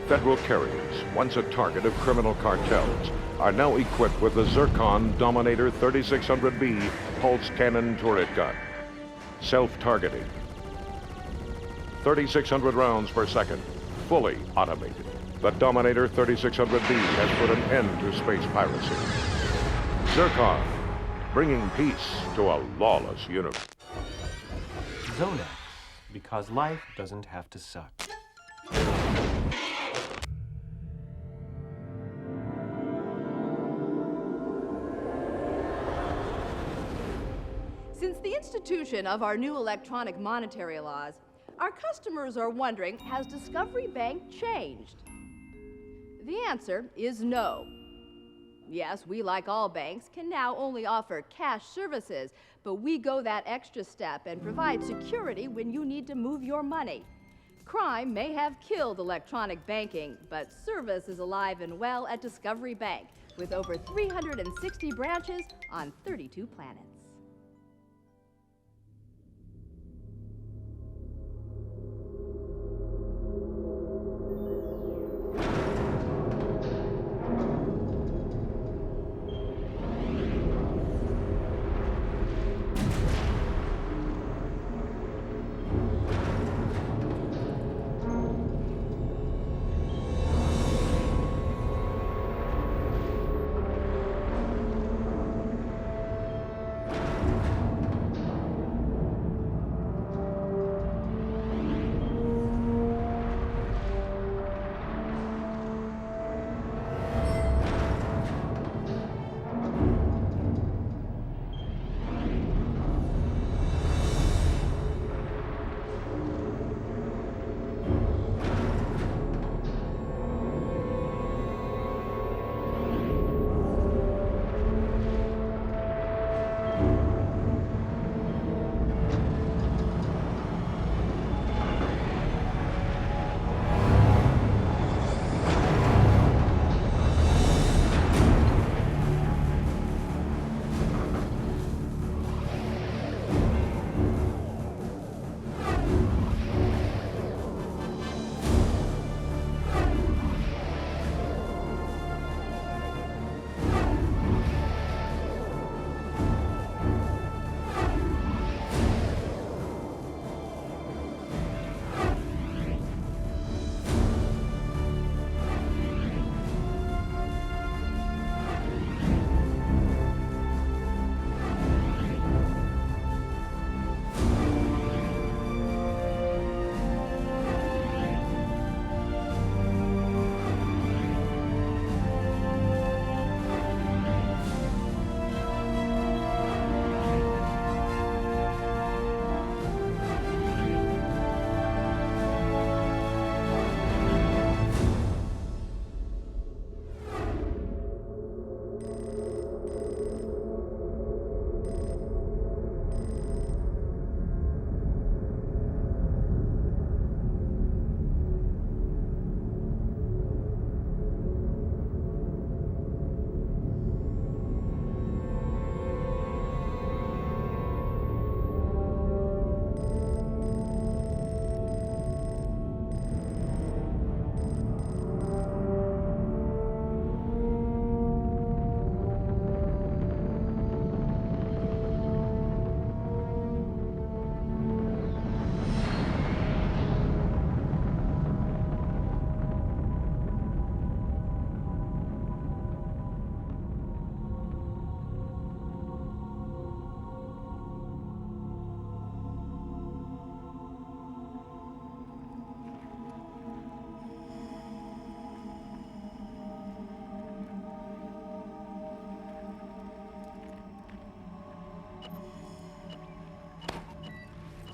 Federal carriers, once a target of criminal cartels, are now equipped with the Zircon Dominator 3600B pulse cannon turret gun. Self-targeting. 3,600 rounds per second, fully automated. The Dominator 3600B has put an end to space piracy. Zircon, bringing peace to a lawless universe. Zonex, because life doesn't have to suck. Since the institution of our new electronic monetary laws, our customers are wondering, has Discovery Bank changed? The answer is no. Yes, we, like all banks, can now only offer cash services, but we go that extra step and provide security when you need to move your money. Crime may have killed electronic banking, but service is alive and well at Discovery Bank, with over 360 branches on 32 planets.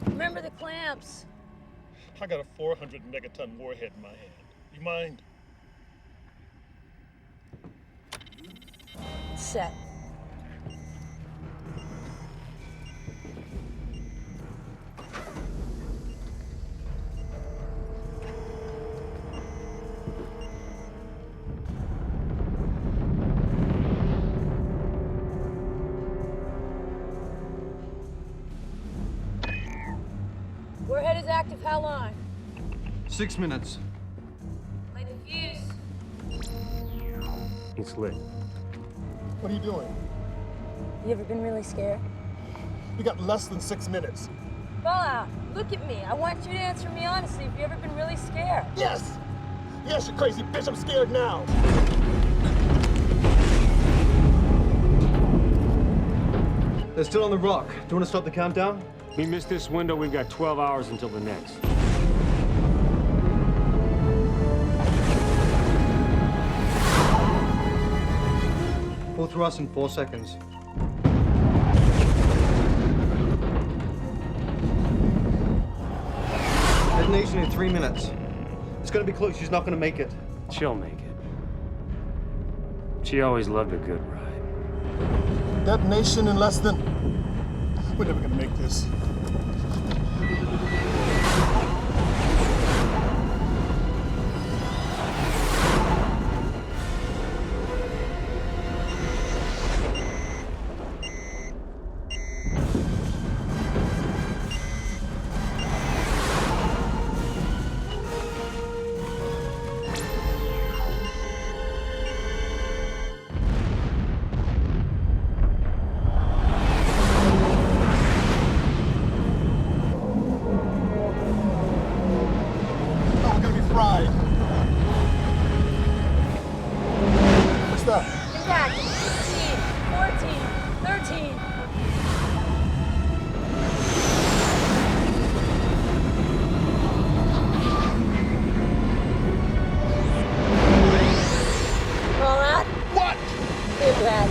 Remember the clamps. I got a 400 megaton warhead in my hand. You mind? Set. Warhead is active. How long? 6 minutes. Light a Fuse. It's lit. What are you doing? You ever been really scared? We got less than 6 minutes. Fallout, look at me. I want you to answer me honestly. Have you ever been really scared? Yes! Yes, you crazy bitch, I'm scared now! They're still on the rock. Do you want to stop the countdown? We missed this window, we've got 12 hours until the next. Pull thrust in 4 seconds. Detonation in 3 minutes. It's gonna be close, she's not gonna make it. She'll make it. She always loved a good ride. Detonation in less than... We're never gonna make this. What's that? Impact. 15, 14, 13. Fallout? What? Impact.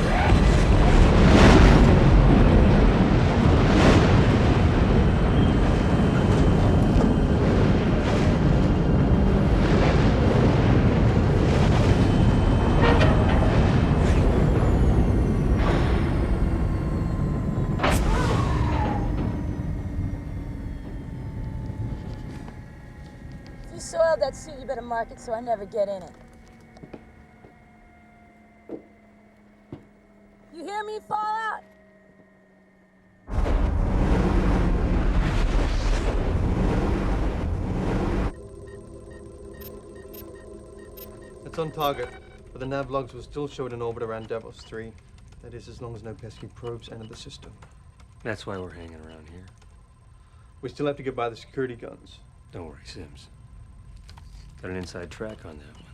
If you soiled that suit, you better mark it so I never get in it. You hear me, Fallout? It's on target, but the nav logs will still show it in orbit around Davos 3. That is, as long as no pesky probes enter the system. That's why we're hanging around here. We still have to get by the security guns. Don't worry, Sims. Got an inside track on that one.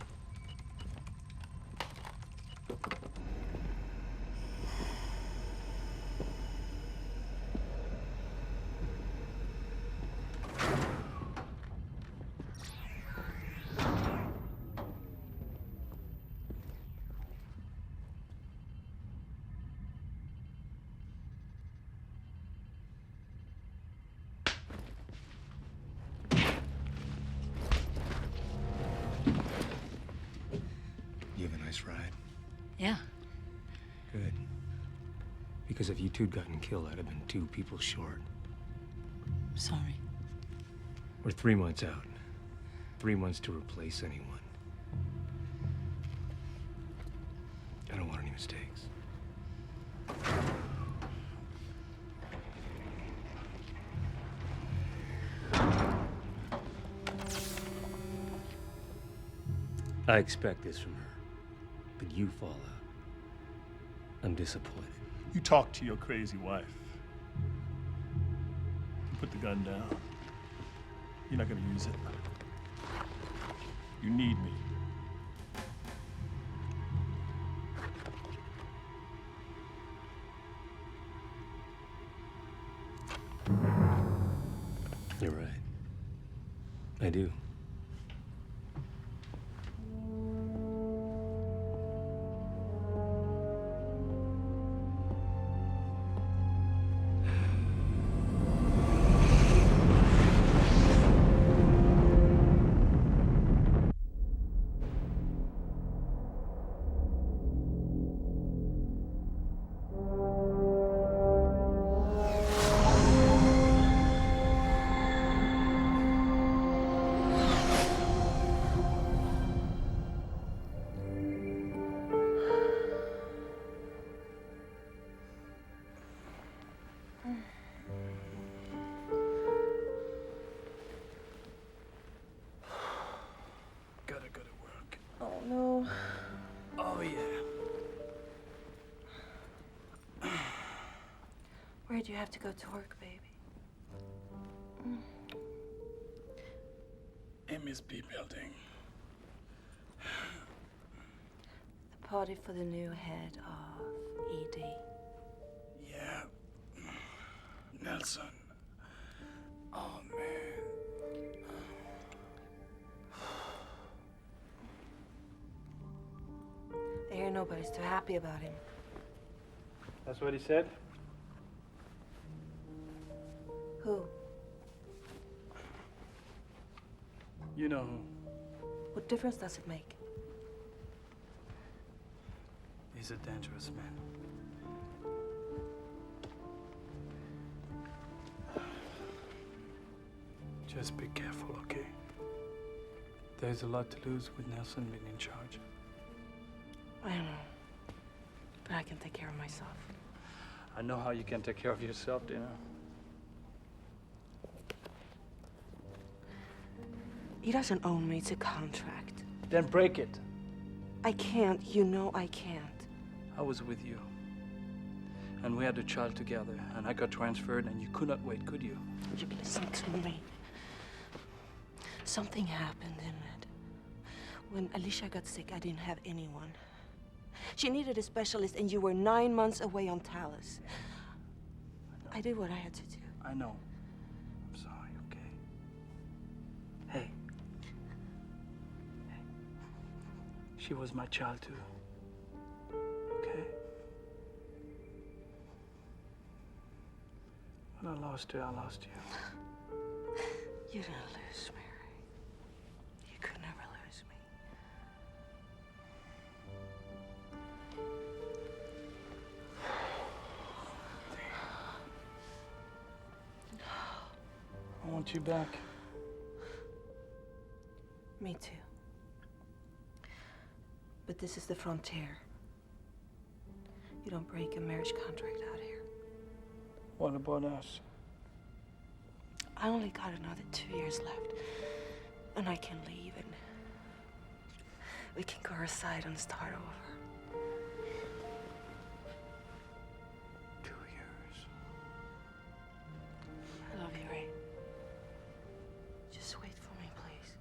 You have a nice ride. Yeah. Good. Because if you two'd gotten killed, I'd have been 2 people short. Sorry. We're 3 months out. 3 months to replace anyone. I don't want any mistakes. I expect this from her. But you fall out. I'm disappointed. You talk to your crazy wife. Put the gun down. You're not gonna use it. You need me. You're right. I do. No. Oh, yeah. Where do you have to go to work, baby? MSP building. The party for the new head of ED. Yeah. Nelson. Oh, man. I hear nobody's too happy about him. That's what he said? Who? You know who? What difference does it make? He's a dangerous man. Just be careful, okay? There's a lot to lose with Nelson being in charge. I don't know. But I can take care of myself. I know how you can take care of yourself, Dina. He doesn't own me, it's a contract. Then break it. I can't, you know I can't. I was with you. And we had a child together, and I got transferred, and you could not wait, could you? You listen to me. Something happened, didn't it? When Alicia got sick, I didn't have anyone. She needed a specialist, and you were 9 months away on Talus. I did what I had to do. I know. I'm sorry, okay? Hey. She was my child, too. Okay? When I lost her, I lost you. You didn't lose me, Ray. You could never lose me. I want you back. Me too. But this is the frontier. You don't break a marriage contract out here. What about us? I only got another 2 years left. And I can leave and we can go aside and start over. 2 years. I love you, Ray. Just wait for me, please.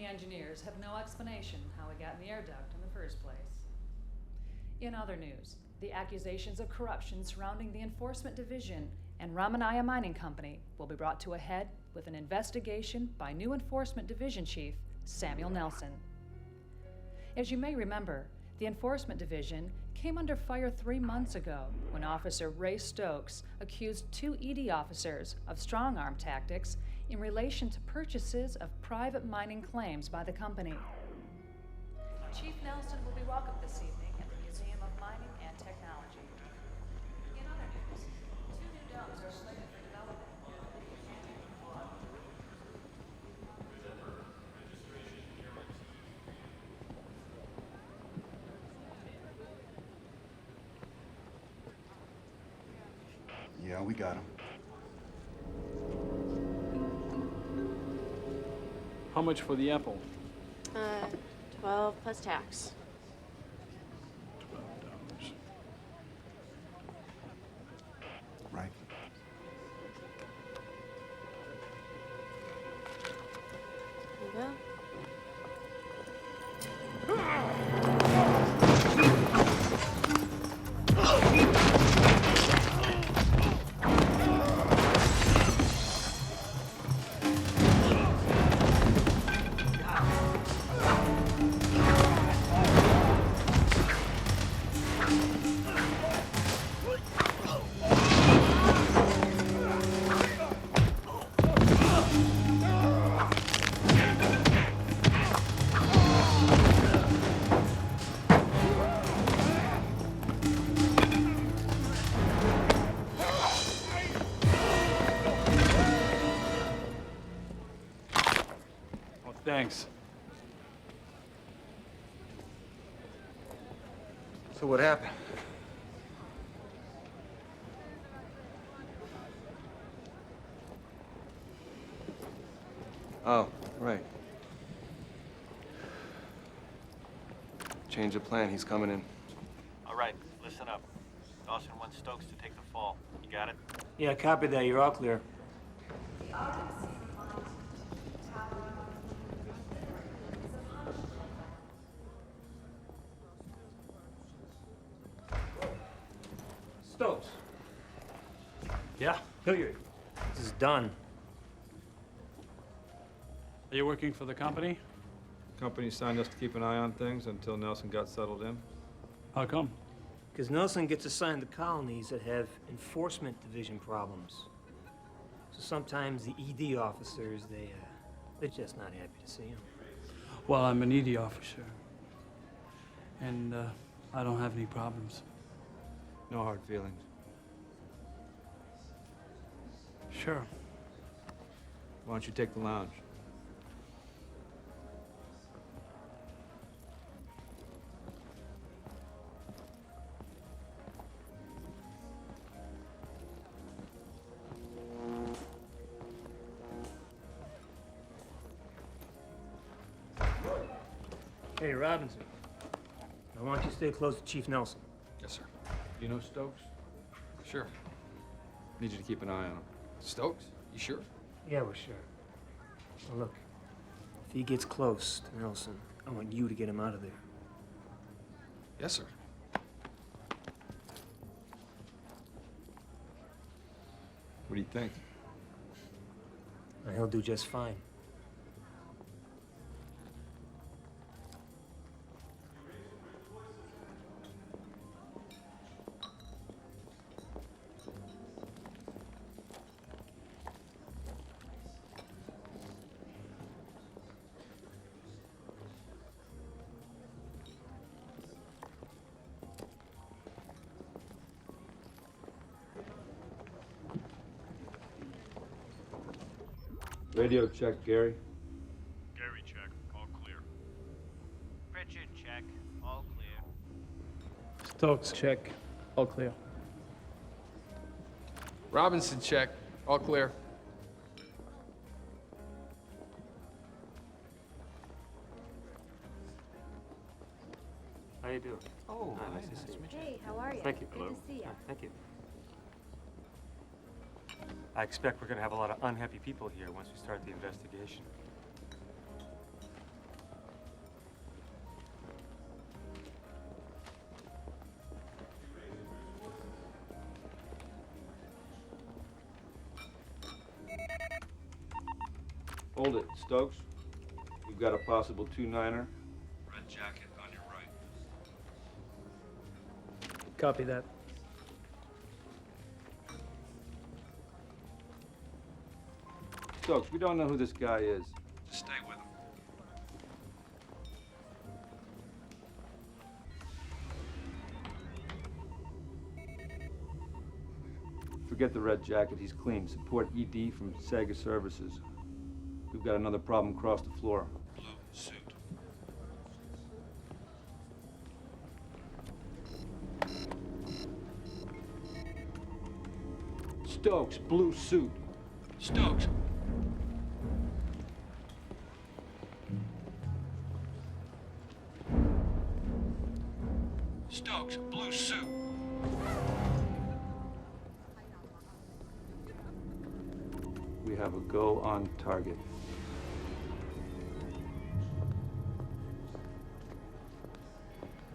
Engineers have no explanation how we got in the air duct in the first place. In other news, the accusations of corruption surrounding the Enforcement Division and Ramanaya Mining Company will be brought to a head with an investigation by new Enforcement Division Chief Samuel Nelson. As you may remember, the Enforcement Division came under fire 3 months ago when Officer Ray Stokes accused 2 ED officers of strong-arm tactics in relation to purchases of private mining claims by the company. Chief Nelson will be welcomed this evening at the Museum of Mining and Technology. In other news, 2 new domes are slated for development. Yeah, we got him. How much for the apple? 12 plus tax. $12. Right. There you go. So what happened? Oh, right. Change of plan. He's coming in. All right, listen up. Dawson wants Stokes to take the fall. You got it? Yeah, copy that. You're all clear. Stokes. Yeah? Hilliard. This is done. Are you working for the company? Company signed us to keep an eye on things until Nelson got settled in. How come? Because Nelson gets assigned to colonies that have enforcement division problems. So sometimes the ED officers, they're just not happy to see him. Well, I'm an ED officer. And I don't have any problems. No hard feelings. Sure. Why don't you take the lounge? Hey, Robinson. I want you to stay close to Chief Nelson. Yes, sir. You know Stokes? Sure. Need you to keep an eye on him. Stokes? You sure? Yeah, we're sure. Now look, if he gets close to Nelson, I want you to get him out of there. Yes, sir. What do you think? He'll do just fine. Radio check, Gary. Gary, check. All clear. Pritchard, check. All clear. Stokes, check. All clear. Robinson, check. All clear. How you doing? Oh, nice to see you. Hey, how are you? Thank you. Good to see you. Thank you. I expect we're going to have a lot of unhappy people here once we start the investigation. Hold it, Stokes. We've got a possible 2-9er. Red jacket on your right. Copy that. Stokes, we don't know who this guy is. Just stay with him. Forget the red jacket. He's clean. Support ED from Sega Services. We've got another problem across the floor. Blue suit. Stokes, blue suit. Stokes. Stokes, blue suit. We have a go on target.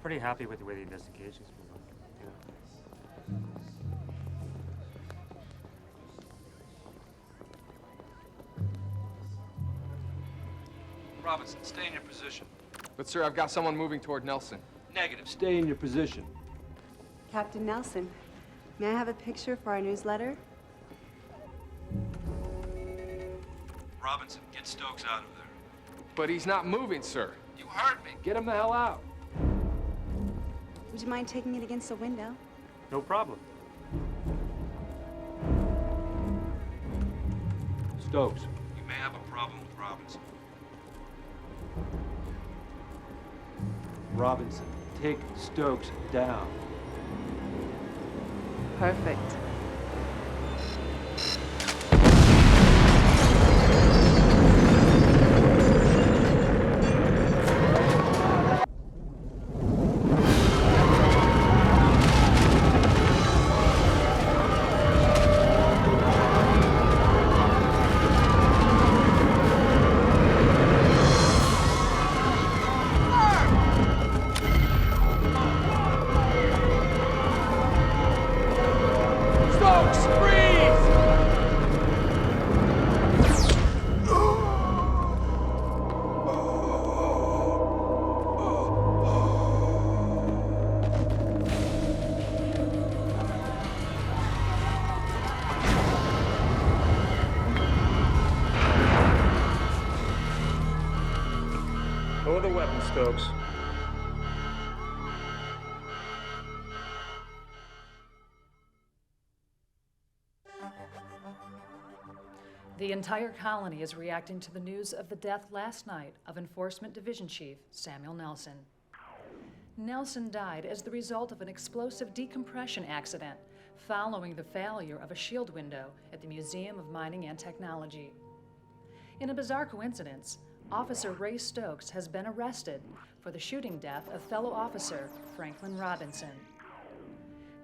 Pretty happy with the way the investigation's been going, you know? Robinson, stay in your position. But, sir, I've got someone moving toward Nelson. Negative. Stay in your position. Captain Nelson, may I have a picture for our newsletter? Robinson, get Stokes out of there. But he's not moving, sir. You heard me. Get him the hell out. Would you mind taking it against the window? No problem. Stokes. You may have a problem with Robinson. Robinson, take Stokes down. Perfect. Lower the weapon, Stokes. The entire colony is reacting to the news of the death last night of Enforcement Division Chief Samuel Nelson. Nelson died as the result of an explosive decompression accident following the failure of a shield window at the Museum of Mining and Technology. In a bizarre coincidence, Officer Ray Stokes has been arrested for the shooting death of fellow officer Franklin Robinson.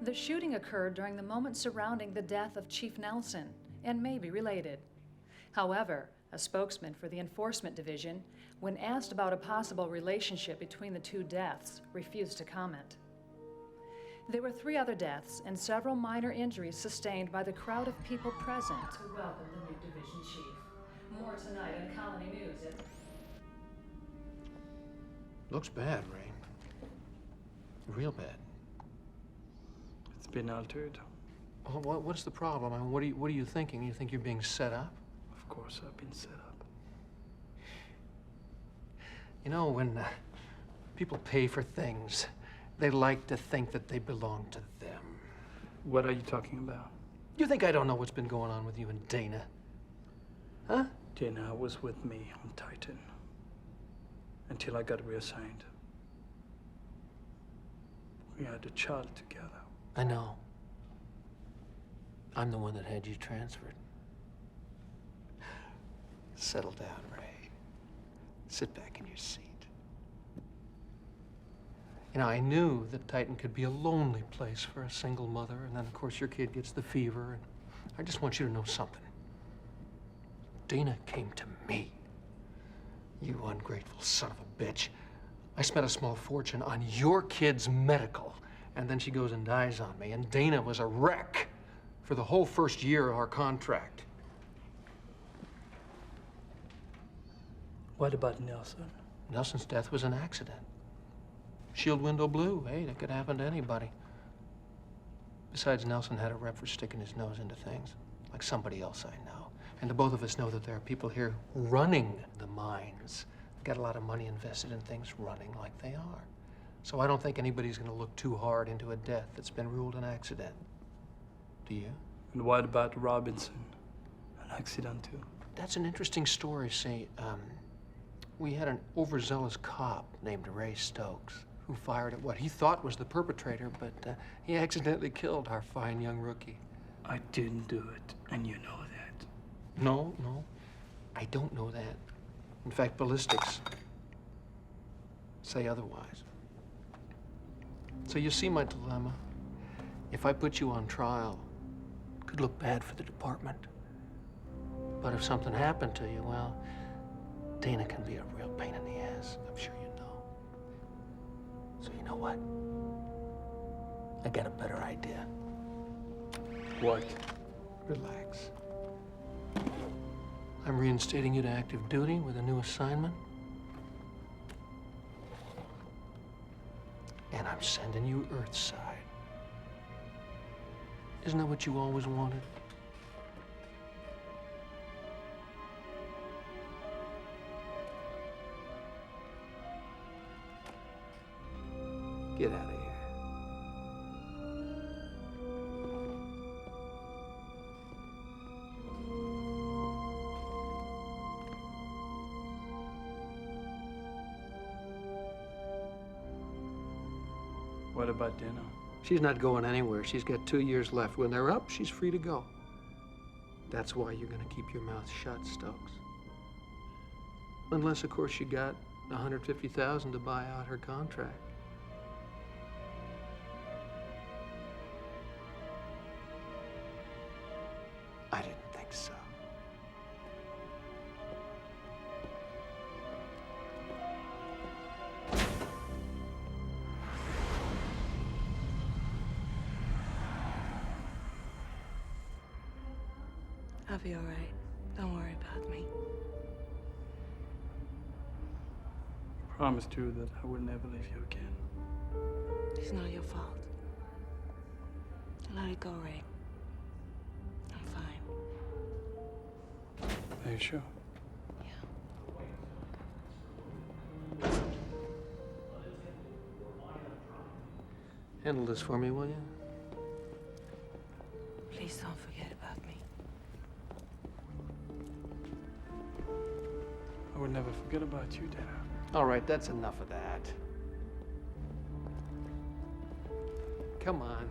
The shooting occurred during the moments surrounding the death of Chief Nelson and may be related. However, a spokesman for the Enforcement Division, when asked about a possible relationship between the two deaths, refused to comment. There were 3 other deaths and several minor injuries sustained by the crowd of people present to welcome the new division chief. More tonight on Colony News. Looks bad, Ray. Real bad. It's been altered. Well, what's the problem? I mean, what are you thinking? You think you're being set up? Of course I've been set up. You know, when people pay for things, they like to think that they belong to them. What are you talking about? You think I don't know what's been going on with you and Dana? Huh? Dana was with me on Titan until I got reassigned. We had a child together. I know. I'm the one that had you transferred. Settle down, Ray. Sit back in your seat. You know, I knew that Titan could be a lonely place for a single mother, and then, of course, your kid gets the fever, and I just want you to know something. Dana came to me. You ungrateful son of a bitch. I spent a small fortune on your kid's medical, and then she goes and dies on me, and Dana was a wreck for the whole first year of our contract. What about Nelson? Nelson's death was an accident. Shield window blew. Hey, that could happen to anybody. Besides, Nelson had a rep for sticking his nose into things, like somebody else I know. And the both of us know that there are people here running the mines. Got a lot of money invested in things running like they are. So I don't think anybody's going to look too hard into a death that's been ruled an accident. Do you? And what about Robinson? An accident too? That's an interesting story. See, we had an overzealous cop named Ray Stokes who fired at what he thought was the perpetrator, but he accidentally killed our fine young rookie. I didn't do it, and you know that. No, I don't know that. In fact, ballistics say otherwise. So you see my dilemma. If I put you on trial, it could look bad for the department. But if something happened to you, well, Dana can be a real pain in the ass. I'm sure you know. So you know what? I got a better idea. What? Relax. I'm reinstating you to active duty with a new assignment. And I'm sending you Earthside. Isn't that what you always wanted? Get out of here. What about dinner? She's not going anywhere. She's got 2 years left. When they're up, she's free to go. That's why you're gonna keep your mouth shut, Stokes. Unless, of course, you got $150,000 to buy out her contract. I didn't think so. I'll be all right. Don't worry about me. Promised you that I would never leave you again. It's not your fault. Let it go, Ray. I'm fine. Are you sure? Handle this for me, will you? Please don't forget about me. I would never forget about you, Dad. All right, that's enough of that. Come on.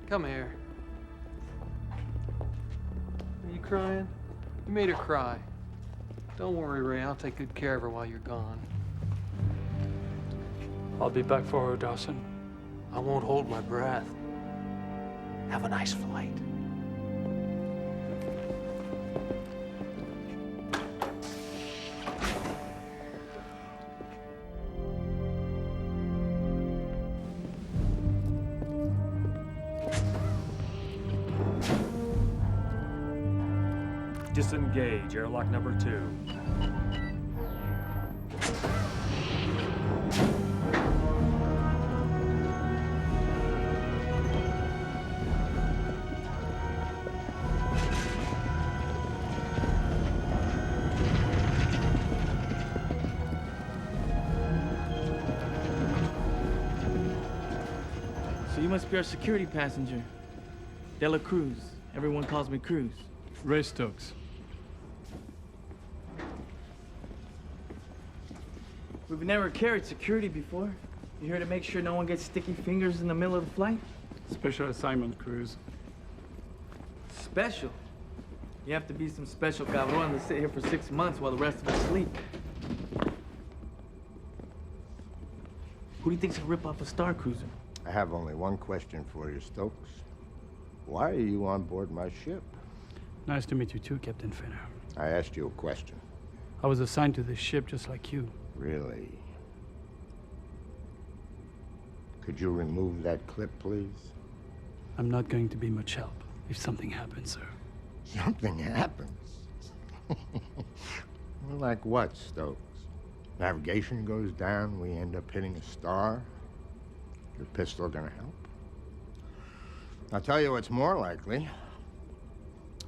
Come here. Are you crying? You made her cry. Don't worry, Ray. I'll take good care of her while you're gone. I'll be back for her, Dawson. I won't hold my breath. Have a nice flight. Disengage, airlock number 2. So you must be our security passenger. Dela Cruz. Everyone calls me Cruz. Ray Stokes. We've never carried security before. You here to make sure no one gets sticky fingers in the middle of the flight? Special assignment, Cruz. Special? You have to be some special cabron to sit here for 6 months while the rest of us sleep. Who do you think's a rip off a Star Cruiser? I have only one question for you, Stokes. Why are you on board my ship? Nice to meet you too, Captain Finner. I asked you a question. I was assigned to this ship just like you. Really? Could you remove that clip, please? I'm not going to be much help if something happens, sir. Something happens? Like what, Stokes? Navigation goes down, we end up hitting a star? Your pistol gonna help? I'll tell you what's more likely.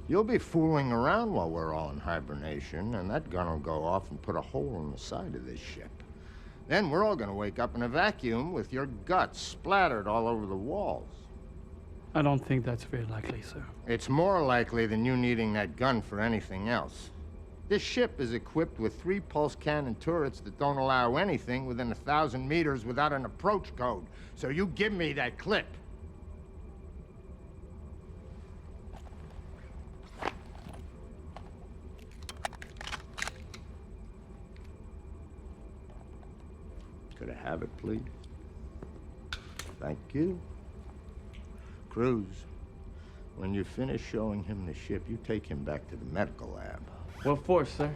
You'll be fooling around while we're all in hibernation, and that gun will go off and put a hole in the side of this ship. Then we're all gonna wake up in a vacuum with your guts splattered all over the walls. I don't think that's very likely, sir. It's more likely than you needing that gun for anything else. This ship is equipped with 3 pulse cannon turrets that don't allow anything within 1,000 meters without an approach code. So you give me that clip. Could I have it, please? Thank you. Cruz, when you finish showing him the ship, you take him back to the medical lab. What for, sir?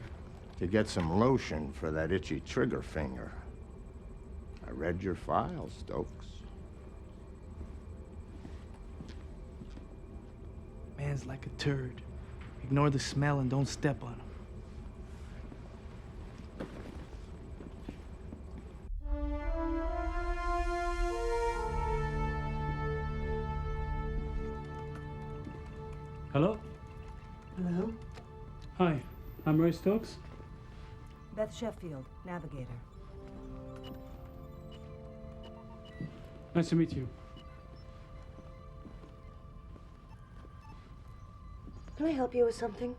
To get some lotion for that itchy trigger finger. I read your file, Stokes. Man's like a turd. Ignore the smell and don't step on him. Hello? Hello? Hi, I'm Ray Stokes. Beth Sheffield, navigator. Nice to meet you. Can I help you with something?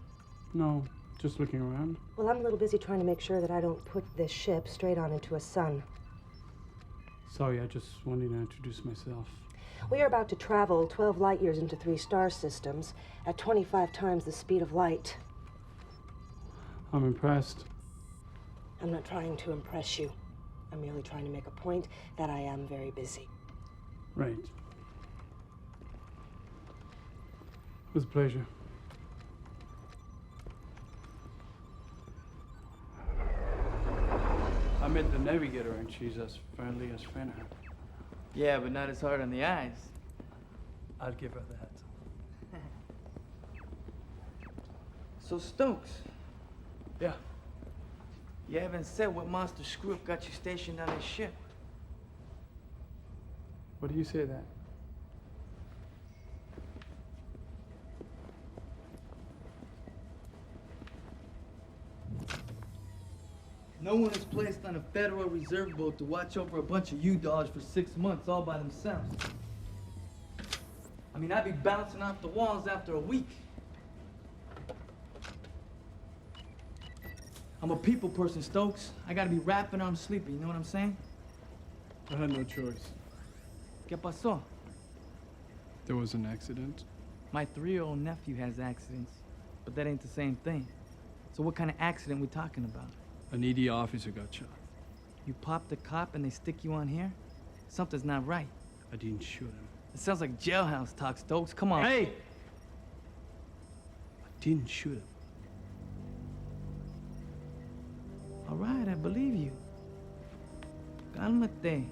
No, just looking around. Well, I'm a little busy trying to make sure that I don't put this ship straight on into a sun. Sorry, I just wanted to introduce myself. We are about to travel 12 light years into 3 star systems at 25 times the speed of light. I'm impressed. I'm not trying to impress you. I'm merely trying to make a point that I am very busy. Right. It was a pleasure. I met the navigator and she's as friendly as Fenner. Yeah, but not as hard on the eyes. I'll give her that. So, Stokes. Yeah. You haven't said what monster screw-up got you stationed on his ship. What do you say that? No one is placed on a Federal Reserve boat to watch over a bunch of U-dollars for 6 months all by themselves. I mean, I'd be bouncing off the walls after a week. I'm a people person, Stokes. I gotta be rapping or I'm sleepy, you know what I'm saying? I had no choice. ¿Qué pasó? There was an accident. My 3-year-old nephew has accidents, but that ain't the same thing. So what kind of accident we talking about? An ED officer got shot. You popped a cop and they stick you on here? Something's not right. I didn't shoot him. It sounds like jailhouse talk, Stokes. Come on. Hey! I didn't shoot him. All right, I believe you. Cálmate.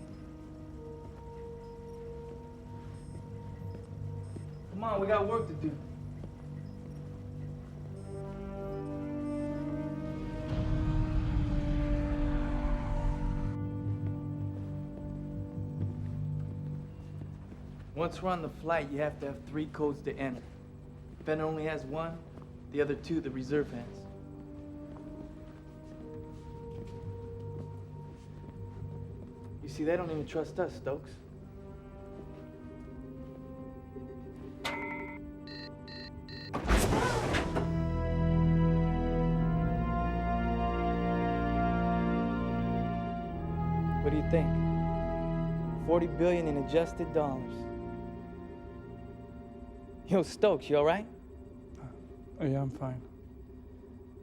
Come on, we got work to do. Once we're on the flight, you have to have 3 codes to enter. Ben only has 1, the other 2 the reserve has. You see, they don't even trust us, Stokes. What do you think? 40 billion in adjusted dollars. Yo, Stokes, you all right? Oh, yeah, I'm fine.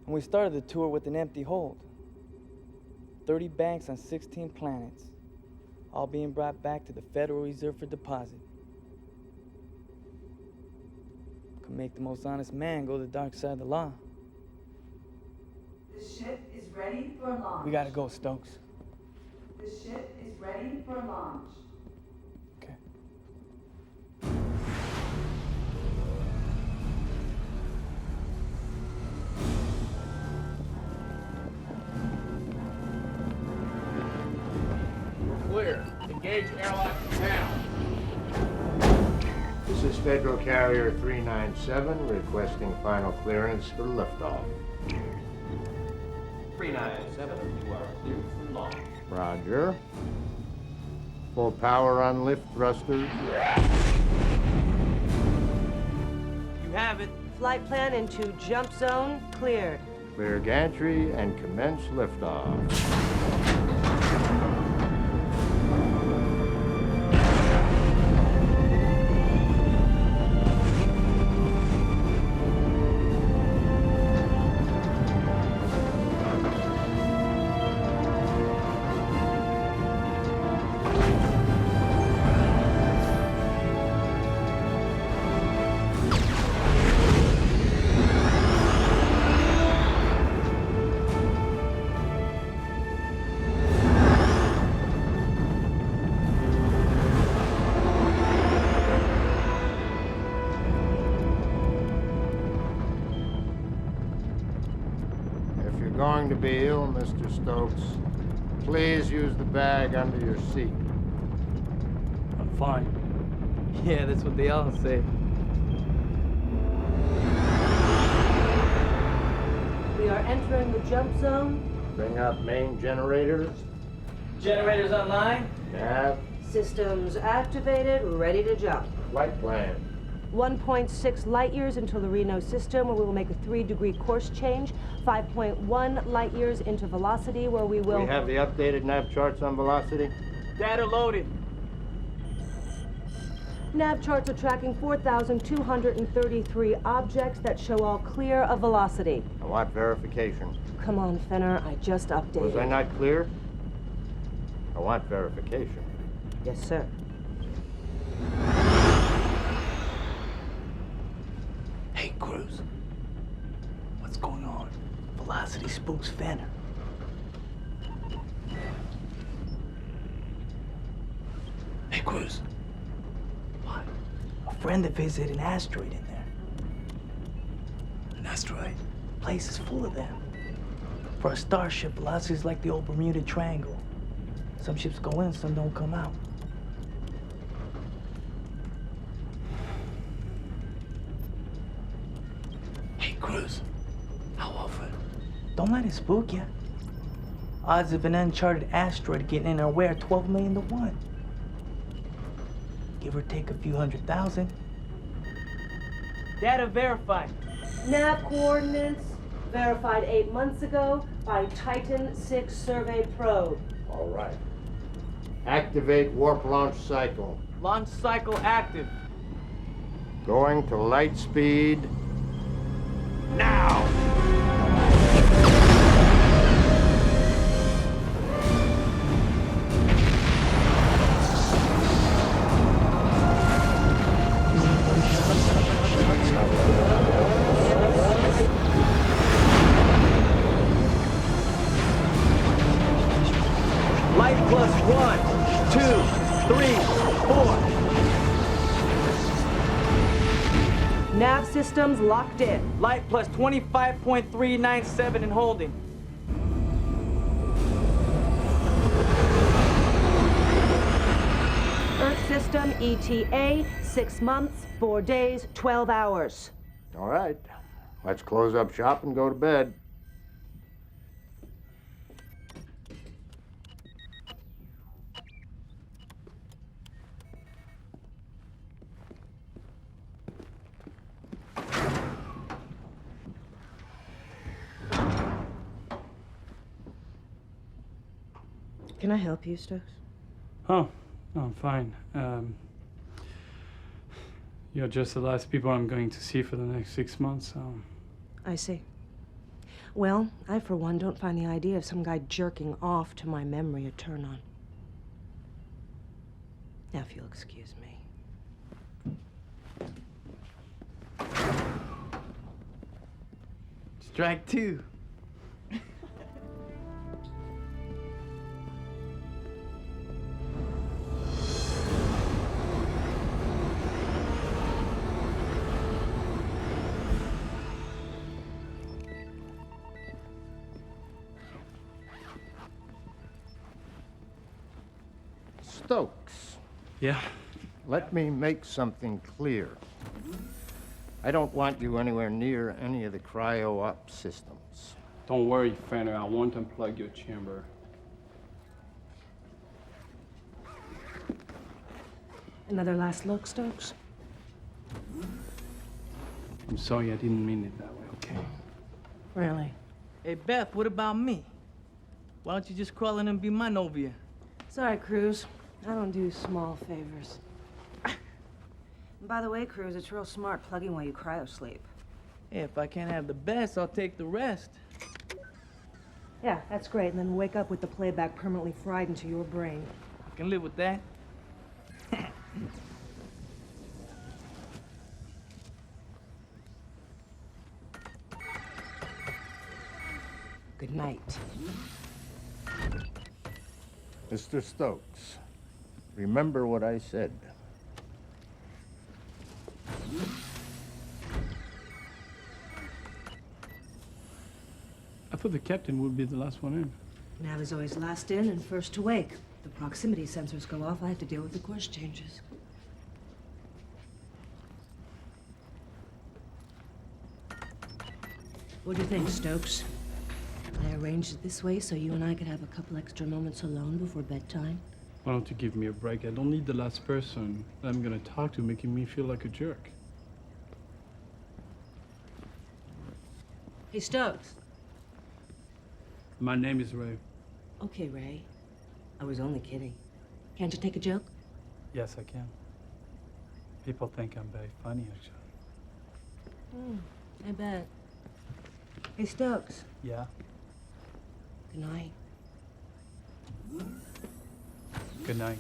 And we started the tour with an empty hold. 30 banks on 16 planets, all being brought back to the Federal Reserve for deposit. Could make the most honest man go to the dark side of the law. The ship is ready for launch. We gotta go, Stokes. The ship is ready for launch. Okay. Clear. Engage airlock now. This is Federal Carrier 397 requesting final clearance for liftoff. 397, you are cleared for launch. Roger. Full power on lift thrusters. You have it. Flight plan into jump zone cleared. Clear gantry and commence liftoff. Going to be ill, Mr. Stokes. Please use the bag under your seat. I'm fine. Yeah, that's what they all say. We are entering the jump zone. Bring up main generators. Generators online. Nav. Systems activated, ready to jump. Flight plan. 1.6 light years into the Reno system, where we will make a 3-degree course change. 5.1 light years into velocity, where we will... We have the updated nav charts on velocity? Data loaded. Nav charts are tracking 4,233 objects that show all clear of velocity. I want verification. Come on, Fenner, I just updated. Was I not clear? I want verification. Yes, sir. Hey, Cruz. What's going on? Velocity spooks Fenner. Hey, Cruz. What? A friend that visited an asteroid in there. An asteroid? Place is full of them. For a starship, velocity is like the old Bermuda Triangle. Some ships go in, some don't come out. Hey, Cruz. How often? Don't let it spook you. Odds of an uncharted asteroid getting in our way are 12 million to 1. Give or take a few 100,000. Data verified. Nav coordinates verified 8 months ago by Titan 6 survey probe. All right. Activate warp launch cycle. Launch cycle active. Going to light speed now. Light plus 1, 2, 3, 4. Nav systems locked in. Light plus 25.397 and holding. Earth system ETA, 6 months, 4 days, 12 hours. All right. Let's close up shop and go to bed. Can I help you, Stokes? Oh, no, I'm fine. You're just the last people I'm going to see for the next 6 months, so... I see. Well, I, for one, don't find the idea of some guy jerking off to my memory a turn on. Now, if you'll excuse me. Strike 2. Stokes. Yeah? Let me make something clear. I don't want you anywhere near any of the cryo-op systems. Don't worry, Fenner. I won't unplug your chamber. Another last look, Stokes? I'm sorry, I didn't mean it that way, okay? Really? Hey, Beth, what about me? Why don't you just crawl in and be my Novia? Sorry, Cruz. I don't do small favors. And by the way, Cruz, it's real smart plugging while you cryosleep. Hey, if I can't have the best, I'll take the rest. Yeah, that's great. And then wake up with the playback permanently fried into your brain. I can live with that. Good night. Mr. Stokes, remember what I said. I thought the captain would be the last one in. Nav is always last in and first to wake. The proximity sensors go off, I have to deal with the course changes. What do you think, Stokes? I arranged it this way so you and I could have a couple extra moments alone before bedtime. Why don't you give me a break? I don't need the last person that I'm gonna talk to making me feel like a jerk. Hey, Stokes. My name is Ray. Okay, Ray. I was only kidding. Can't you take a joke? Yes, I can. People think I'm very funny, actually. I bet. Hey, Stokes. Yeah? Good night. Good night.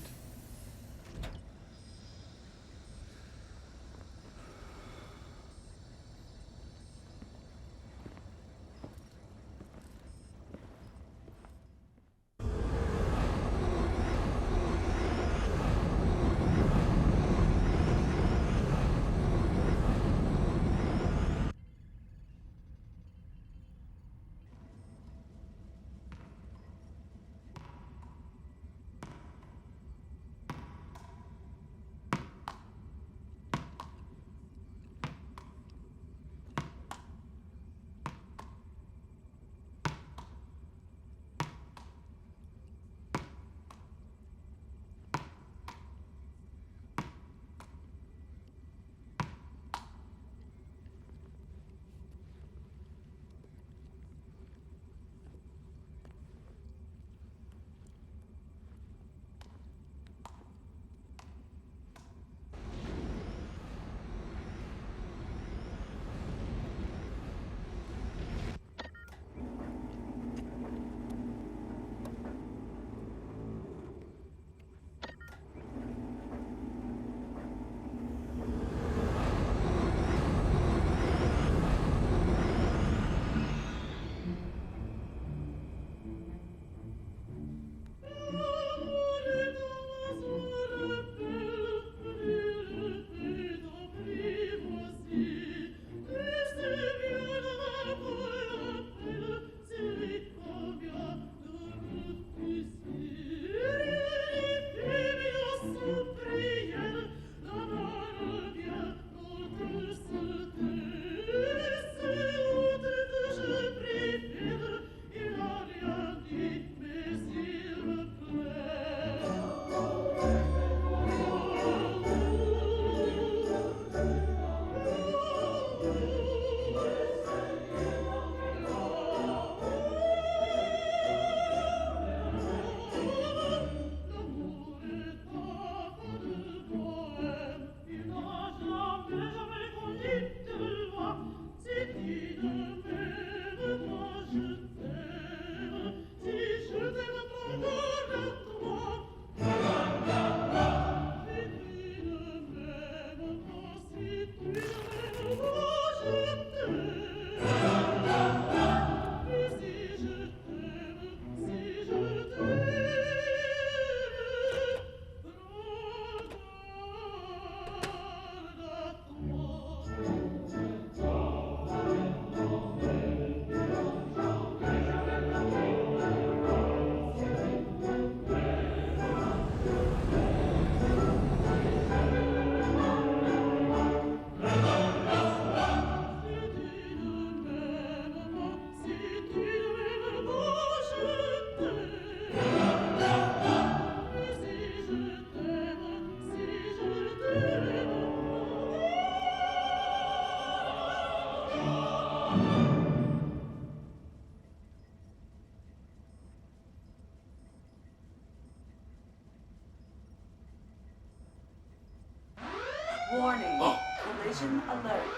Warning, collision alert.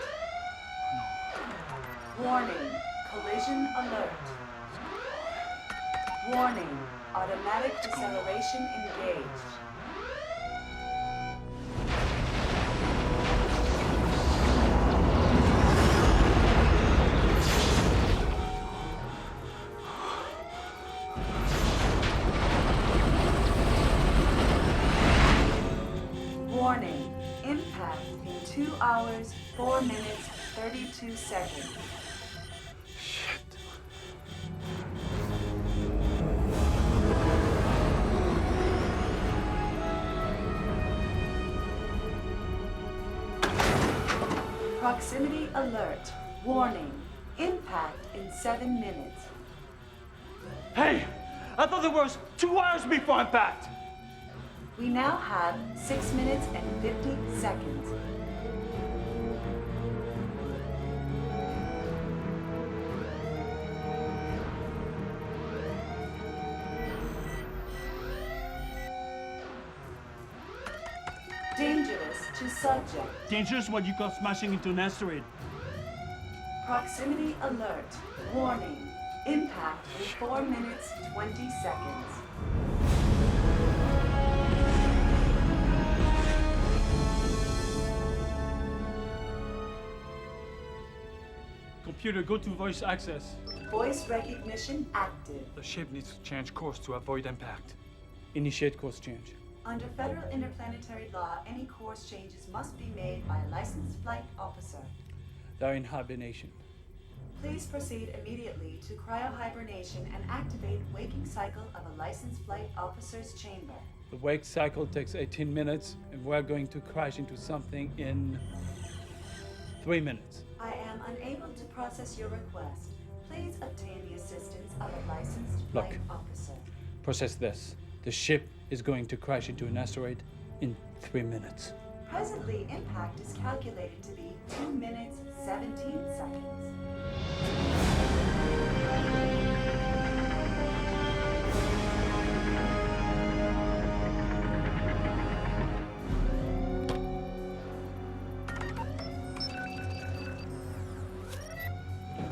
Warning, collision alert. Warning, automatic deceleration engaged. Warning, impact in 2 hours, 4 minutes, 32 seconds. Proximity alert. Warning, impact in 7 minutes. Hey, I thought there was 2 hours before impact. We now have 6 minutes and 50 seconds. Status to subject. Dangerous what you call smashing into an asteroid. Proximity alert. Warning. Impact in 4 minutes, 20 seconds. Computer, go to voice access. Voice recognition active. The ship needs to change course to avoid impact. Initiate course change. Under federal interplanetary law, any course changes must be made by a licensed flight officer. They're in hibernation. Please proceed immediately to cryohibernation and activate waking cycle of a licensed flight officer's chamber. The wake cycle takes 18 minutes, and we're going to crash into something in 3 minutes. I am unable to process your request. Please obtain the assistance of a licensed flight officer. Process this. The ship is going to crash into an asteroid in 3 minutes. Presently, impact is calculated to be 2 minutes, 17 seconds.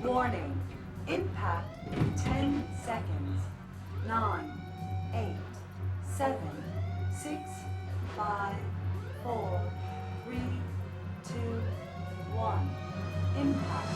Warning. Impact in 10 seconds. 9, 8, 7, 6, 5, 4, 3, 2, 1. Impact.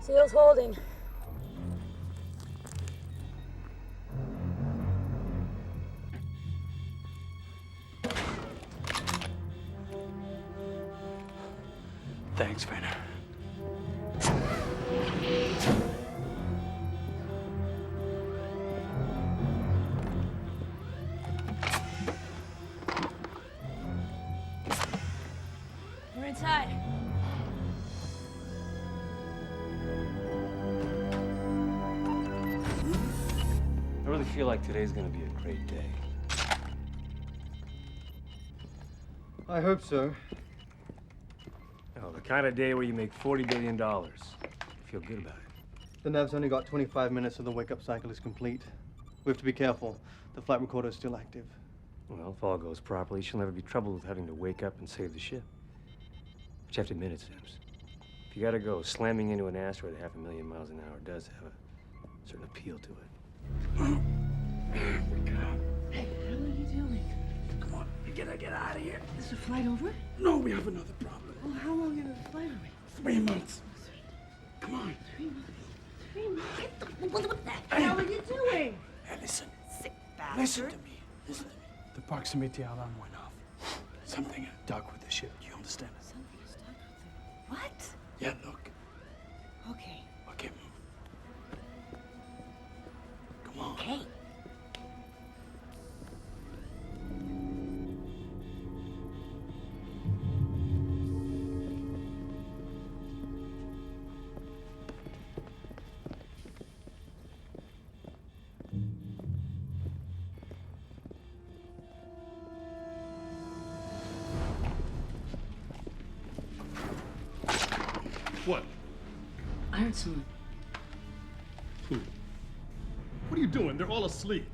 Seal's holding. Thanks, Gruner. We're inside. I really feel like today's gonna be a great day. I hope so. Oh, the kind of day where you make $40 billion. Feel good about it. The nav's only got 25 minutes, so the wake-up cycle is complete. We have to be careful. The flight recorder is still active. Well, if all goes properly, she'll never be troubled with having to wake up and save the ship. But you have to admit it, Sims. If you gotta go, slamming into an asteroid at 500,000 miles an hour does have a certain appeal to it. Hey, what are you doing? Come on, we gotta get out of here. Is the flight over? No, we have another problem. Well, how long into the flight are we? 3 months. Come on. 3 months. 3 months? What the hell are you doing? Hey, listen. Sick Listen to me. Listen to me. The proximity alarm went off. Something dark with the ship. Do you understand? Something is stuck with the... What? Yeah, look. Okay. Okay, move. Come on. Okay. What? I heard someone. Who? What are you doing? They're all asleep.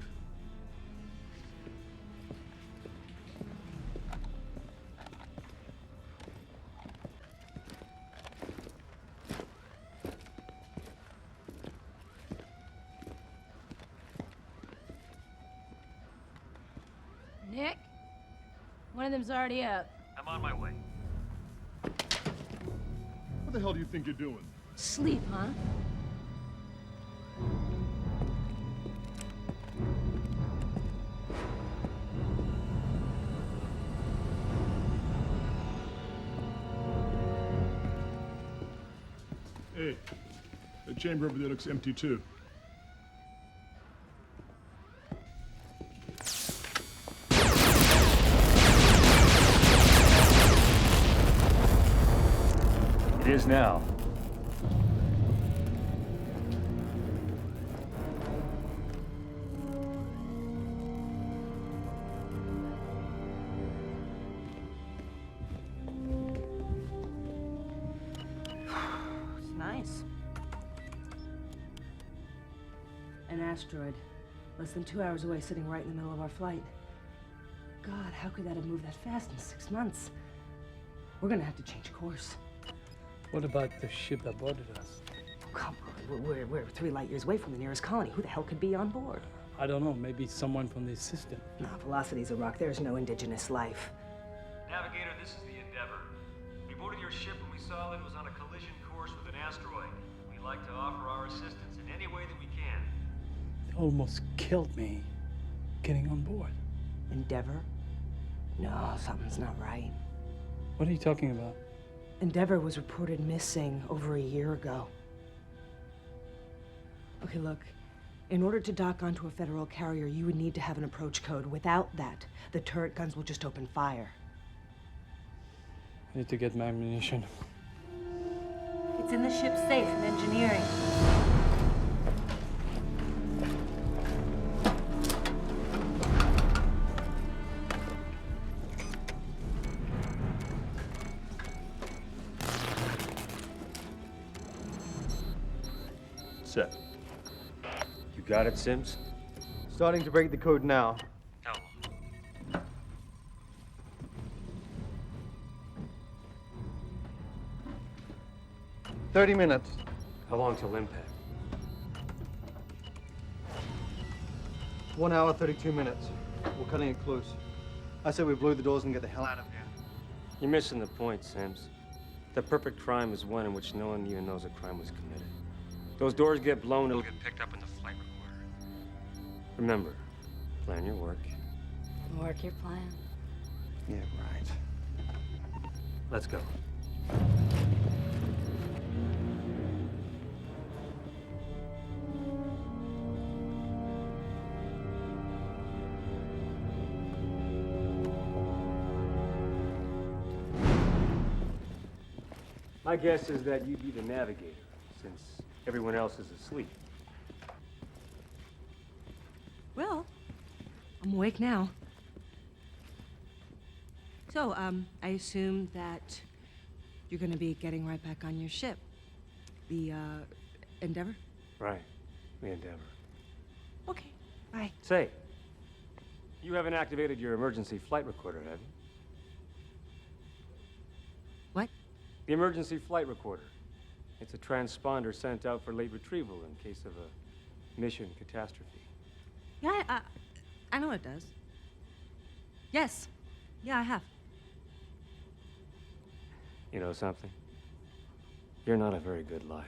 Nick? One of them's already up. I'm on my way. What the hell do you think you're doing? Sleep, huh? Hey, the chamber over there looks empty too. It is now. It's nice. An asteroid. Less than 2 hours away, sitting right in the middle of our flight. God, how could that have moved that fast in 6 months? We're gonna have to change course. What about the ship that boarded us? Oh, come on, we're 3 light years away from the nearest colony. Who the hell could be on board? I don't know, maybe someone from this system. No, velocity's a rock. There's no indigenous life. Navigator, this is the Endeavor. We boarded your ship when we saw that it was on a collision course with an asteroid. We'd like to offer our assistance in any way that we can. They almost killed me getting on board. Endeavor? No, something's not right. What are you talking about? Endeavor was reported missing over a year ago. Okay, look. In order to dock onto a federal carrier, you would need to have an approach code. Without that, the turret guns will just open fire. I need to get my ammunition. It's in the ship's safe in engineering. Set. You got it, Sims? Starting to break the code now. How long? 30 minutes. How long till impact? 1 hour, 32 minutes. We're cutting it close. I said we blow the doors and get the hell out of here. You're missing the point, Sims. The perfect crime is one in which no one even knows a crime was committed. Those doors get blown, it'll get picked up in the flight recorder. Remember, plan your work. Work your plan. Yeah, right. Let's go. My guess is that you'd be the navigator, since everyone else is asleep. Well, I'm awake now. So, I assume that you're gonna be getting right back on your ship. The, Endeavor? Right, the Endeavor. Okay, bye. Say, you haven't activated your emergency flight recorder, have you? What? The emergency flight recorder. It's a transponder sent out for late retrieval in case of a mission catastrophe. Yeah, I know it does. Yes. Yeah, I have. You know something? You're not a very good liar.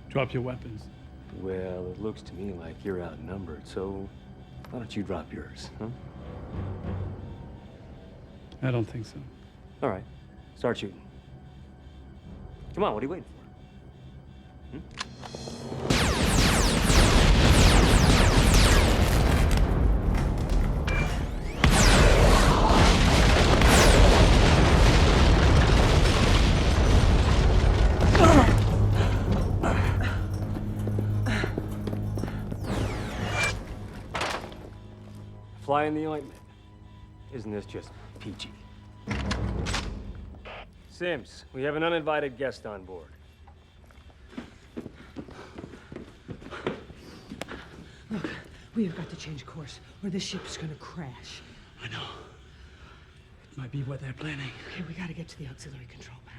Drop your weapons. Well, it looks to me like you're outnumbered, so why don't you drop yours, huh? I don't think so. All right, start shooting. Come on, what are you waiting for? Fly in the ointment. Isn't this just peachy? Sims, we have an uninvited guest on board. Look, we have got to change course, or this ship's gonna crash. I know. It might be what they're planning. Okay, we gotta get to the auxiliary control panel.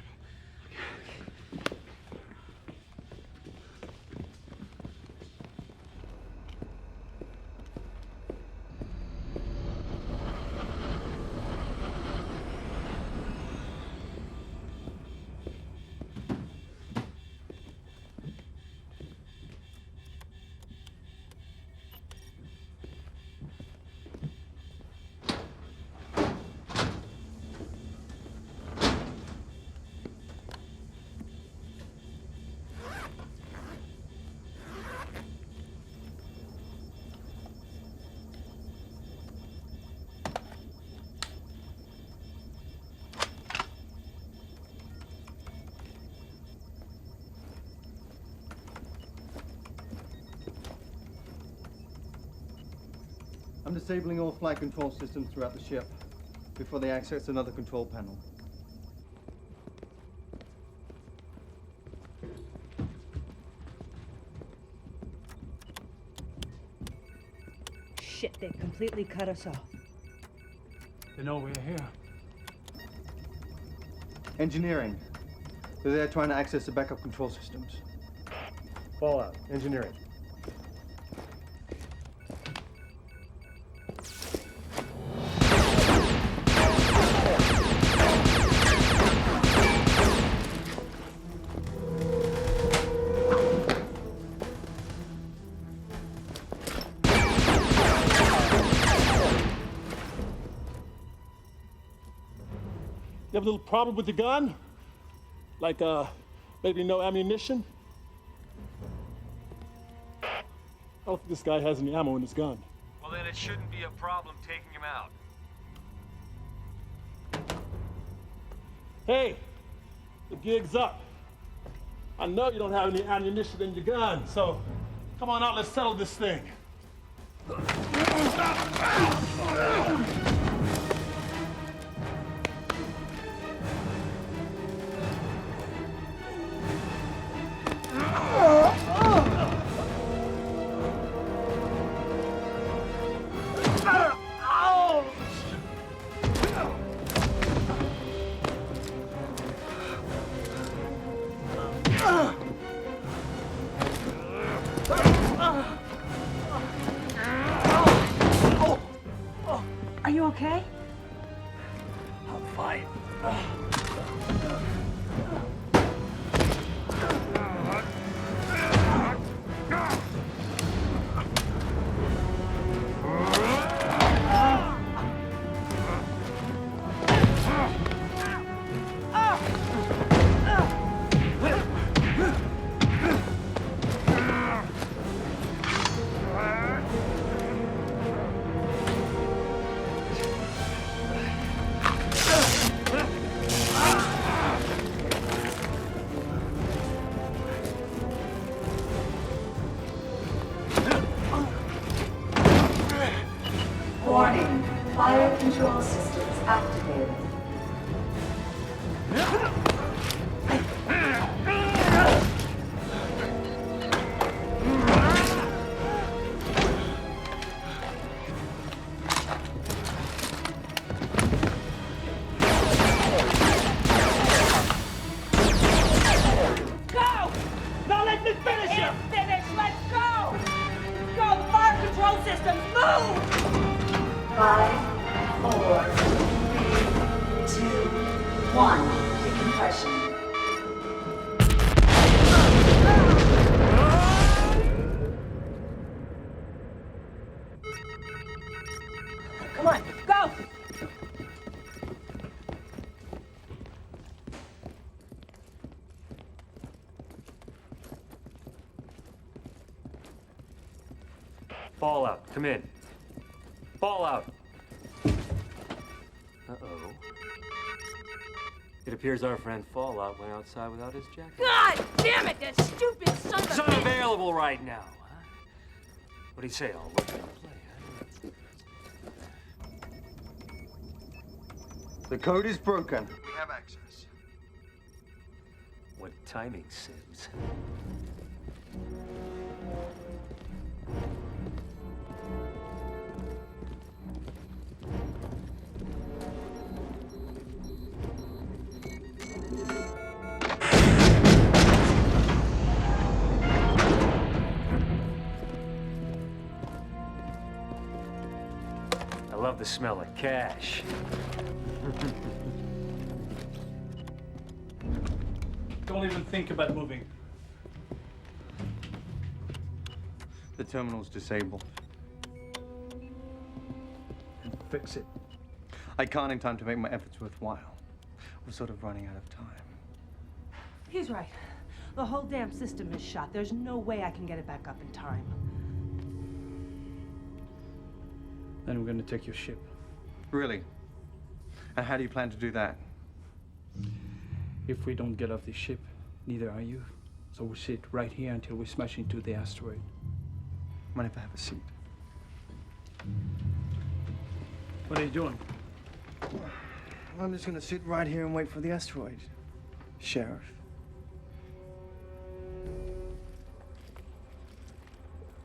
I'm disabling all flight control systems throughout the ship before they access another control panel. Shit, they completely cut us off. They know we're here. Engineering. They're there trying to access the backup control systems. Fallout. Engineering. You have a little problem with the gun? Like, maybe no ammunition? I don't think this guy has any ammo in his gun. Well, then it shouldn't be a problem taking him out. Hey, the gig's up. I know you don't have any ammunition in your gun, so come on out, let's settle this thing. Are you okay? I'm fine. systems, move! 5, 4, 3, 2, 1. Decompression. Come on, go! Fallout, come in. Fallout. Uh-oh. It appears our friend Fallout went outside without his jacket. God damn it, that stupid son of a It's unavailable right now, huh? What do you say? I'll work on the play, huh? The code is broken. We have access. What timing, Sims? I love the smell of cash. Don't even think about moving. The terminal's disabled. And fix it. I can't in time to make my efforts worthwhile. We're sort of running out of time. He's right. The whole damn system is shot. There's no way I can get it back up in time. Then we're gonna take your ship. Really? And how do you plan to do that? If we don't get off the ship, neither are you. So we'll sit right here until we smash into the asteroid. Mind if I have a seat? What are you doing? I'm just gonna sit right here and wait for the asteroid, Sheriff.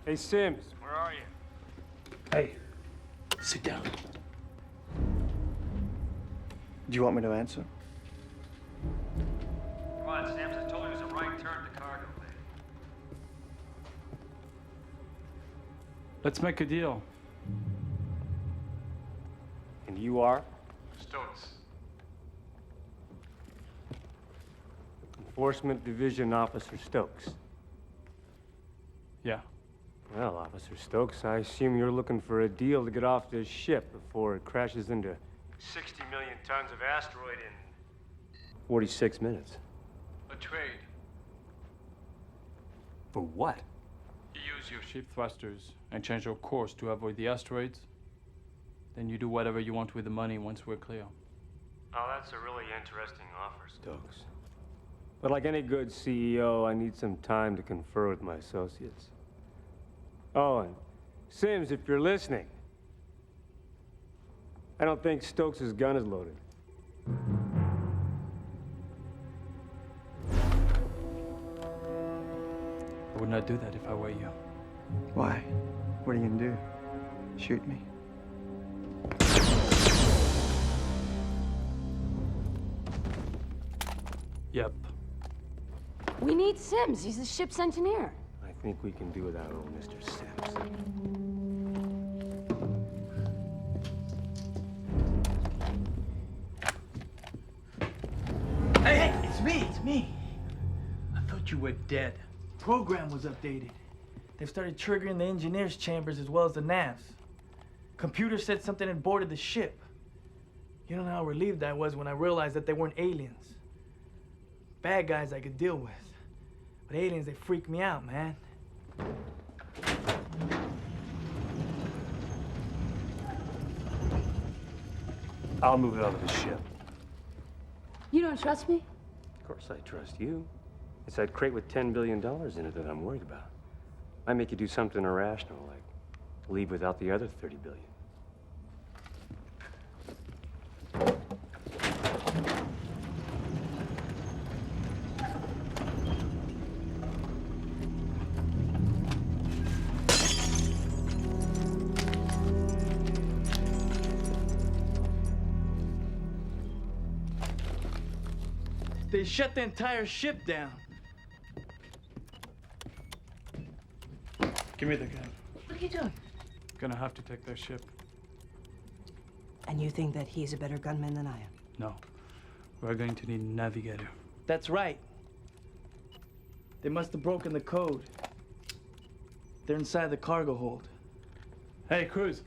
Hey, Sims, where are you? Hey, sit down. Do you want me to answer? Come on, Sims. I told you it was a right turn to cargo bay. Let's make a deal. And you are? Stokes. Enforcement Division Officer Stokes. Yeah. Well, Officer Stokes, I assume you're looking for a deal to get off this ship before it crashes into 60 million tons of asteroid in 46 minutes. A trade. For what? You use your ship thrusters and change your course to avoid the asteroids. Then you do whatever you want with the money once we're clear. Oh, that's a really interesting offer, Stokes. But like any good CEO, I need some time to confer with my associates. Oh, and Sims, if you're listening, I don't think Stokes' gun is loaded. I would not do that if I were you. Why? What are you gonna do? Shoot me? Yep. We need Sims. He's the ship's engineer. I think we can do without old Mr. Sims. Hey, it's me. I thought you were dead. Program was updated. They've started triggering the engineer's chambers as well as the navs. Computer said something had boarded the ship. You don't know how relieved I was when I realized that they weren't aliens. Bad guys I could deal with. But aliens, they freak me out, man. I'll move it onto the ship. You don't trust me? Of course I trust you. It's that crate with $10 billion in it that I'm worried about. I make you do something irrational, like leave without the other 30 billion. They shut the entire ship down. Give me the gun. What are you doing? Gonna have to take their ship. And you think that he's a better gunman than I am? No. We're going to need a navigator. That's right. They must have broken the code. They're inside the cargo hold. Hey, Cruz.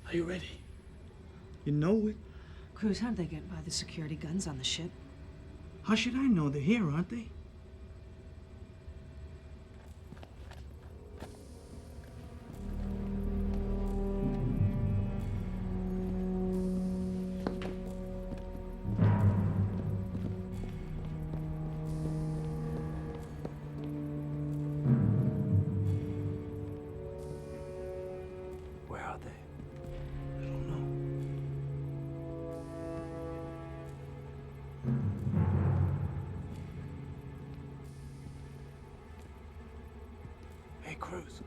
Are you ready? You know it. Cruz, how'd they get by the security guns on the ship? How should I know? They're here, aren't they? Where are they? I don't know. Hey, Cruz.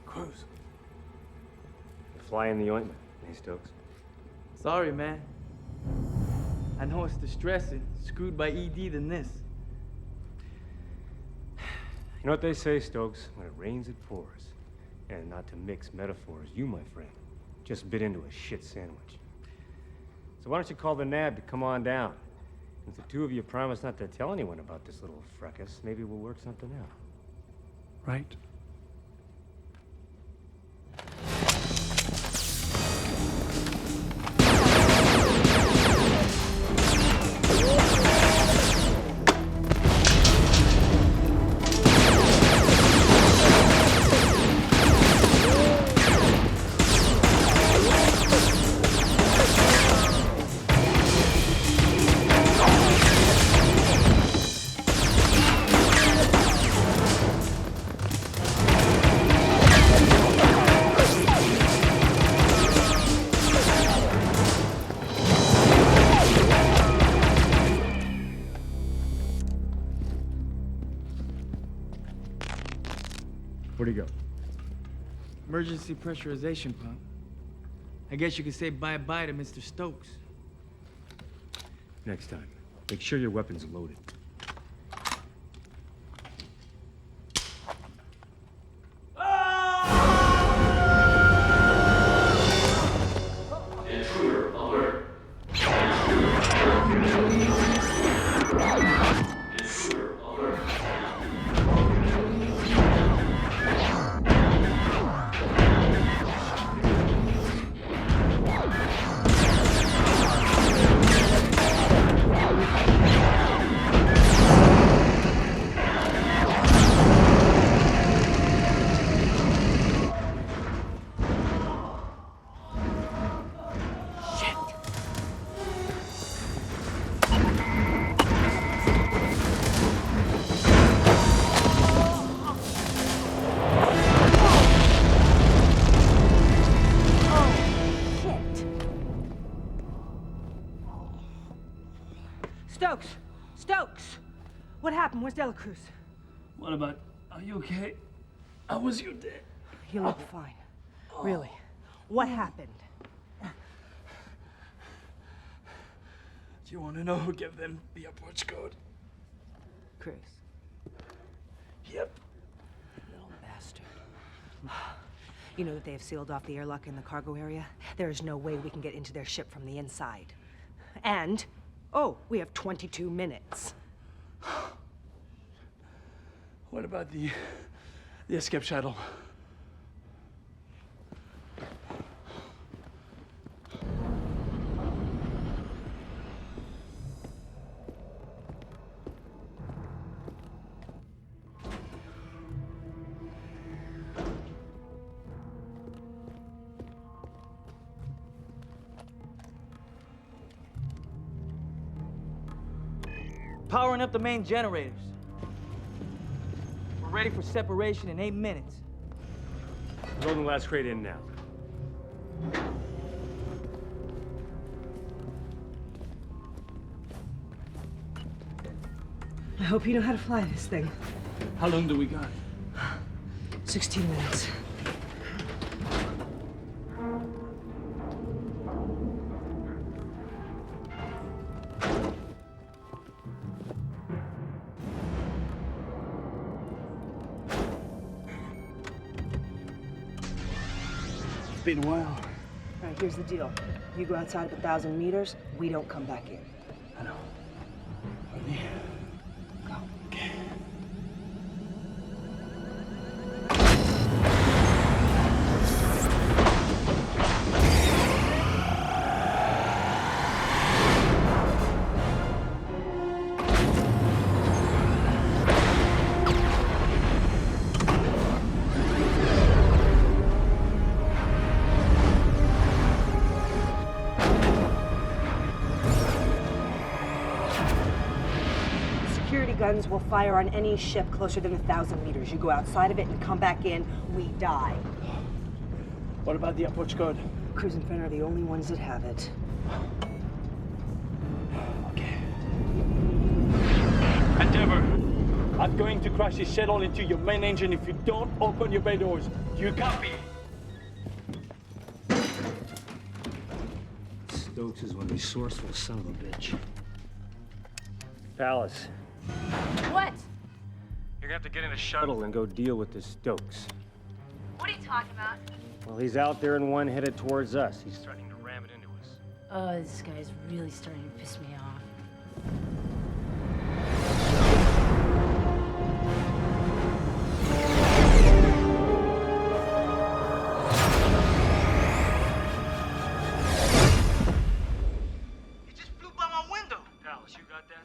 Cruz. Fly in the ointment, hey, Stokes. Sorry, man. I know it's distressing. Screwed by ED than this. You know what they say, Stokes? When it rains, it pours. And not to mix metaphors, you, my friend, just bit into a shit sandwich. So why don't you call the NAB to come on down? If the two of you promise not to tell anyone about this little fracas, maybe we'll work something out. Right? Where'd he go? Emergency pressurization pump. I guess you could say bye-bye to Mr. Stokes. Next time, make sure your weapon's loaded. Intruder alert. Intruder alert. Stokes! Stokes! What happened? Where's De La Cruz? What about... Are you okay? How was your day? You look fine. Really. What happened? Do you want to know who gave them the approach code? Cruz. Yep. Little bastard. You know that they have sealed off the airlock in the cargo area? There is no way we can get into their ship from the inside. And, oh, we have 22 minutes. What about the escape shuttle? Powering up the main generators. We're ready for separation in 8 minutes. Loading the last crate in now. I hope you know how to fly this thing. How long do we got? 16 minutes. It's been a while. All right, here's the deal. You go outside of 1,000 meters, we don't come back in. I know. Ready? Go. Okay. Guns will fire on any ship closer than 1,000 meters. You go outside of it and come back in, we die. What about the approach code? Crews in front are the only ones that have it. Okay. Endeavor, I'm going to crash this shuttle into your main engine if you don't open your bay doors. Do you copy? Stokes is one resourceful son of a bitch. Palace. What? You're gonna have to get in a shuttle and go deal with this Stokes. What are you talking about? Well, he's out there in one headed towards us. He's threatening to ram it into us. Oh, this guy's really starting to piss me off. He just flew by my window. Palace, you got that?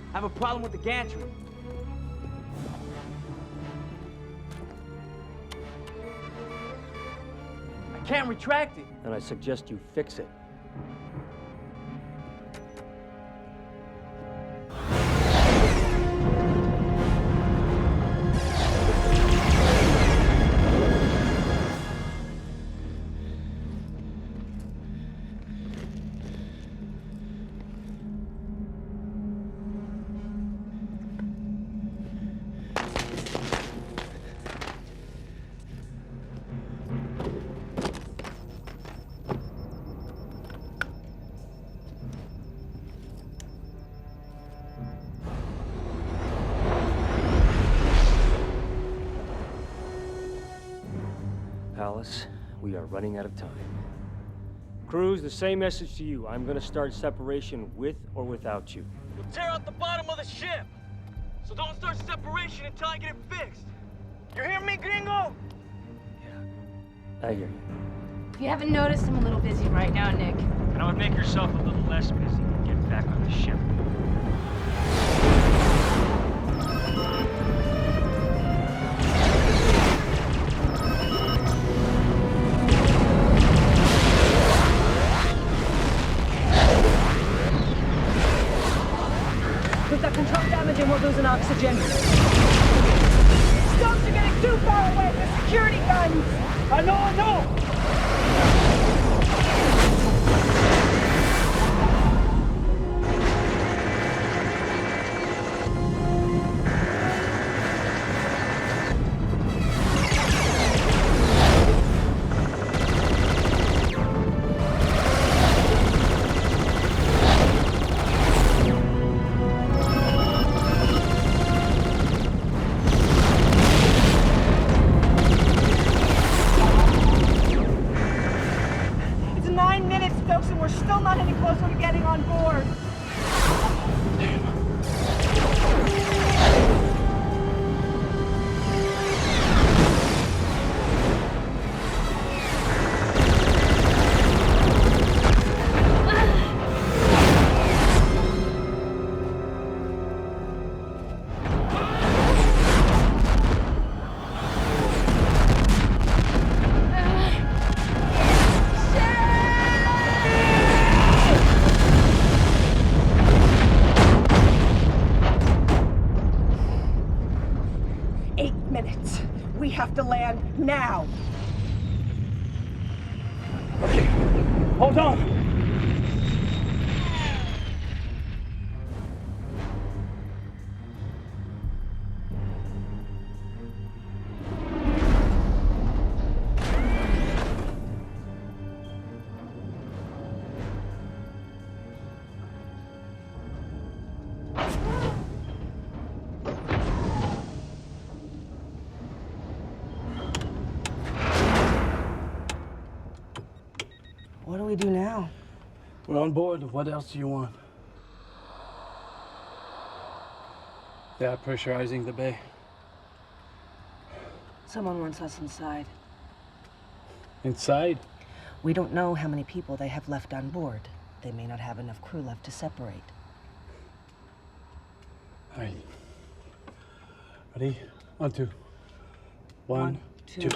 I have a problem with the gantry. I can't retract it. Then I suggest you fix it. Alice, we are running out of time. Crews, the same message to you. I'm gonna start separation with or without you. You'll tear out the bottom of the ship. So don't start separation until I get it fixed. You hear me, gringo? I hear you. If you haven't noticed, I'm a little busy right now, Nick. And I would make yourself a little less busy and get back on the ship. We've got control damage and we're losing oxygen. Stokes are getting too far away with security guns! I know! Stokes, and we're still not any closer to getting on board. We have to land now. Okay, hold on. What do we do now? We're on board. What else do you want? They are pressurizing the bay. Someone wants us inside. Inside? We don't know how many people they have left on board. They may not have enough crew left to separate. All right. Ready? 1, 2. 1, 2.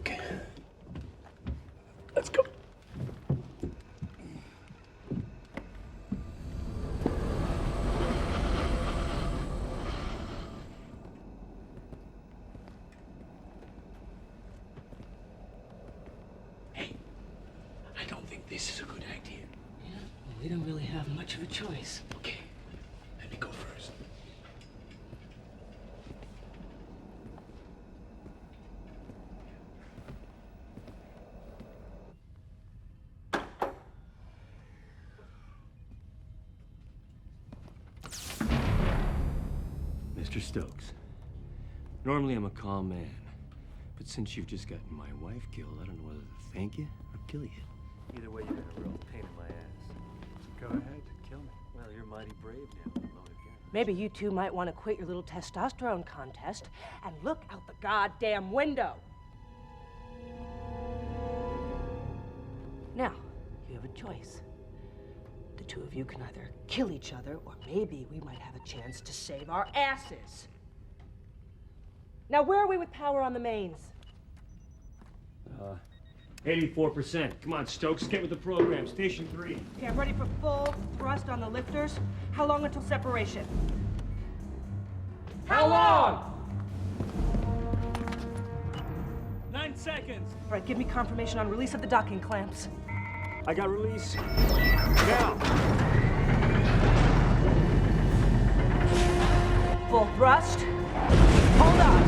Okay. Let's go. Hey, I don't think this is a good idea. Yeah? Well, we don't really have much of a choice. Okay, let me go first. Mr. Stokes, normally I'm a calm man, but since you've just gotten my wife killed, I don't know whether to thank you or kill you. Either way, you've been a real pain in my ass. Go ahead, kill me. Well, you're mighty brave now with a loaded gun. Maybe you two might want to quit your little testosterone contest and look out the goddamn window. Now, you have a choice. The two of you can either kill each other, or maybe we might have a chance to save our asses. Now, where are we with power on the mains? 84%. Come on, Stokes, get with the program. Station 3. Okay, I'm ready for full thrust on the lifters. How long until separation? How long? 9 seconds. All right, give me confirmation on release of the docking clamps. I got release. Now. Full thrust. Hold on.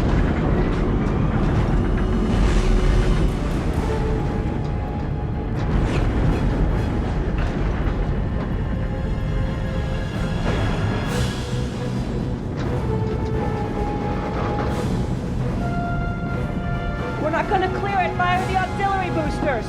We're not gonna clear it. Fire the auxiliary boosters.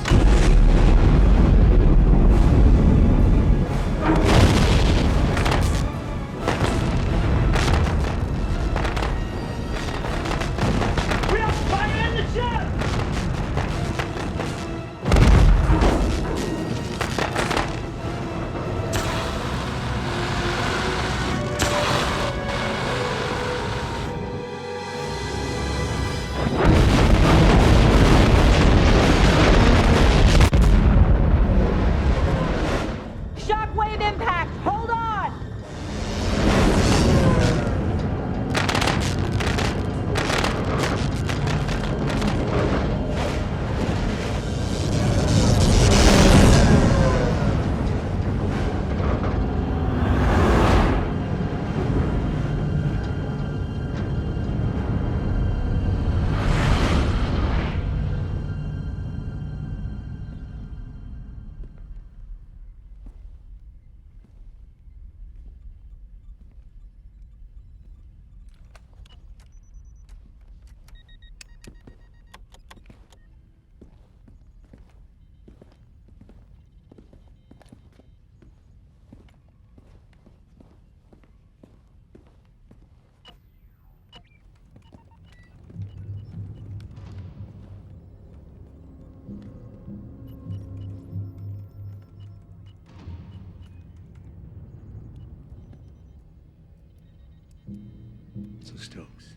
So Stokes,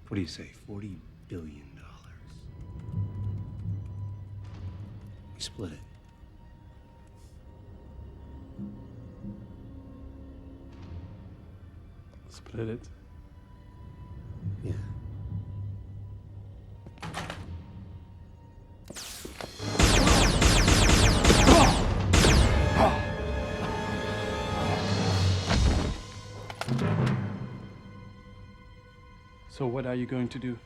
what do you say, $40 billion? We split it. Split it. Yeah. So what are you going to do?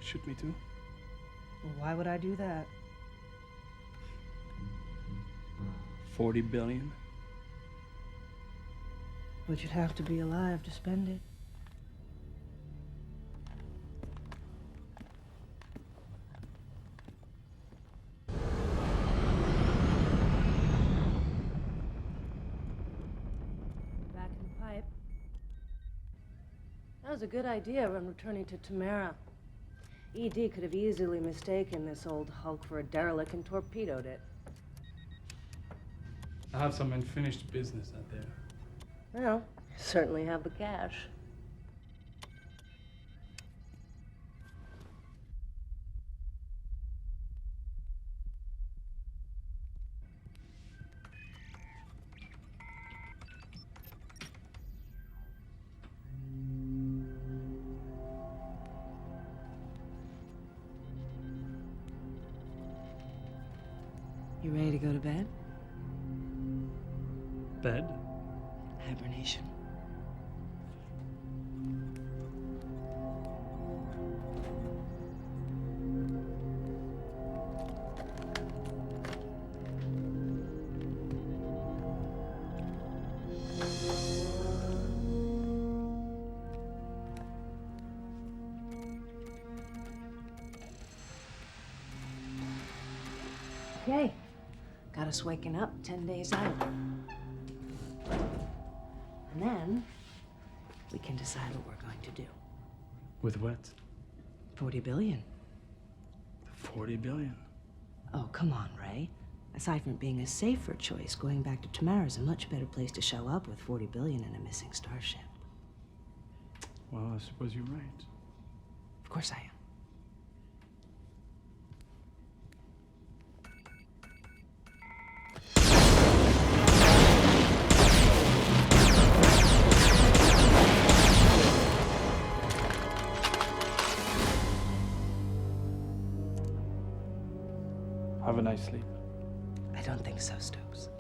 Shoot me too? Why would I do that? 40 billion? But you'd have to be alive to spend it. Back in the pipe. That was a good idea when returning to Tamara. ED could have easily mistaken this old hulk for a derelict and torpedoed it. I have some unfinished business out there. Well, you certainly have the cash. You ready to go to bed? Bed? Hibernation. Okay. Got us waking up 10 days out. And then we can decide what we're going to do. With what? 40 billion. 40 billion? Oh, come on, Ray. Aside from it being a safer choice, going back to Tamara's a much better place to show up with 40 billion and a missing starship. Well, I suppose you're right. Of course I am. Have a nice sleep. I don't think so, Stokes.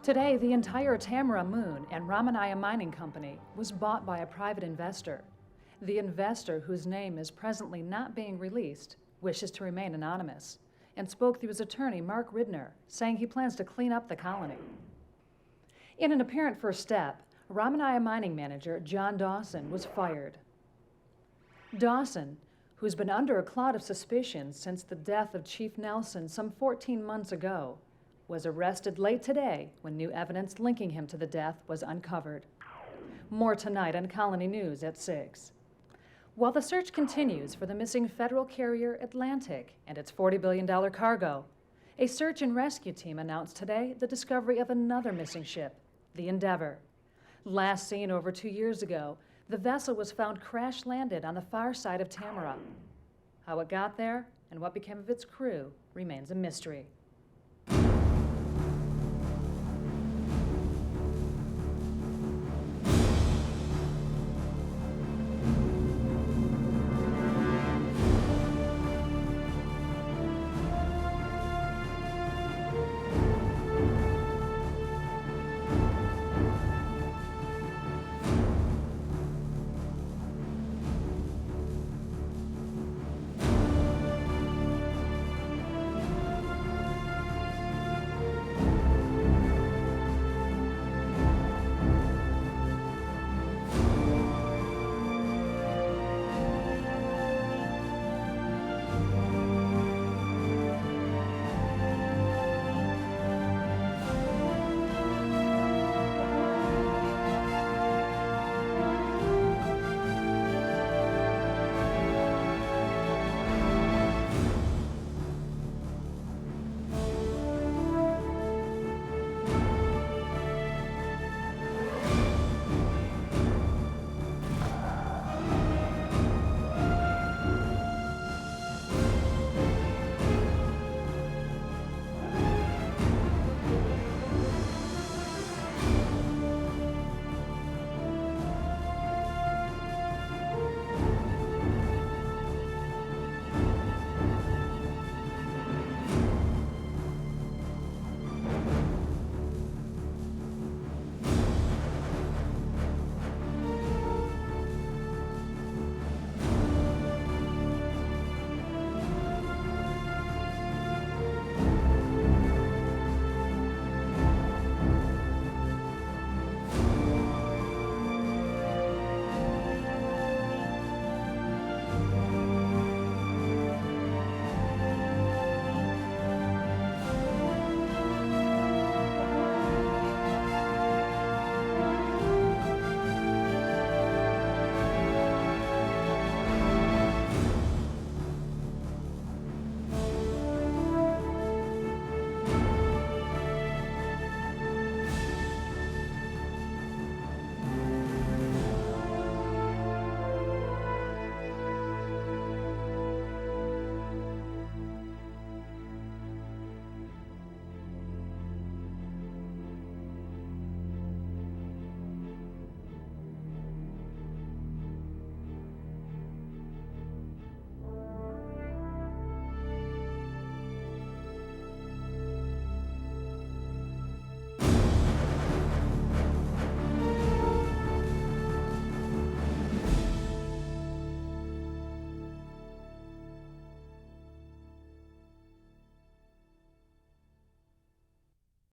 Today, the entire Tamara Moon and Ramanaya Mining Company was bought by a private investor. The investor, whose name is presently not being released, wishes to remain anonymous and spoke through his attorney, Mark Ridner, saying he plans to clean up the colony. In an apparent first step, Ramanaya mining manager John Dawson was fired. Dawson, who's been under a cloud of suspicion since the death of Chief Nelson some 14 months ago, was arrested late today when new evidence linking him to the death was uncovered. More tonight on Colony News at 6. While the search continues for the missing federal carrier Atlantic and its $40 billion cargo, a search and rescue team announced today the discovery of another missing ship, the Endeavor. Last seen over 2 years ago, the vessel was found crash-landed on the far side of Tamara. How it got there and what became of its crew remains a mystery.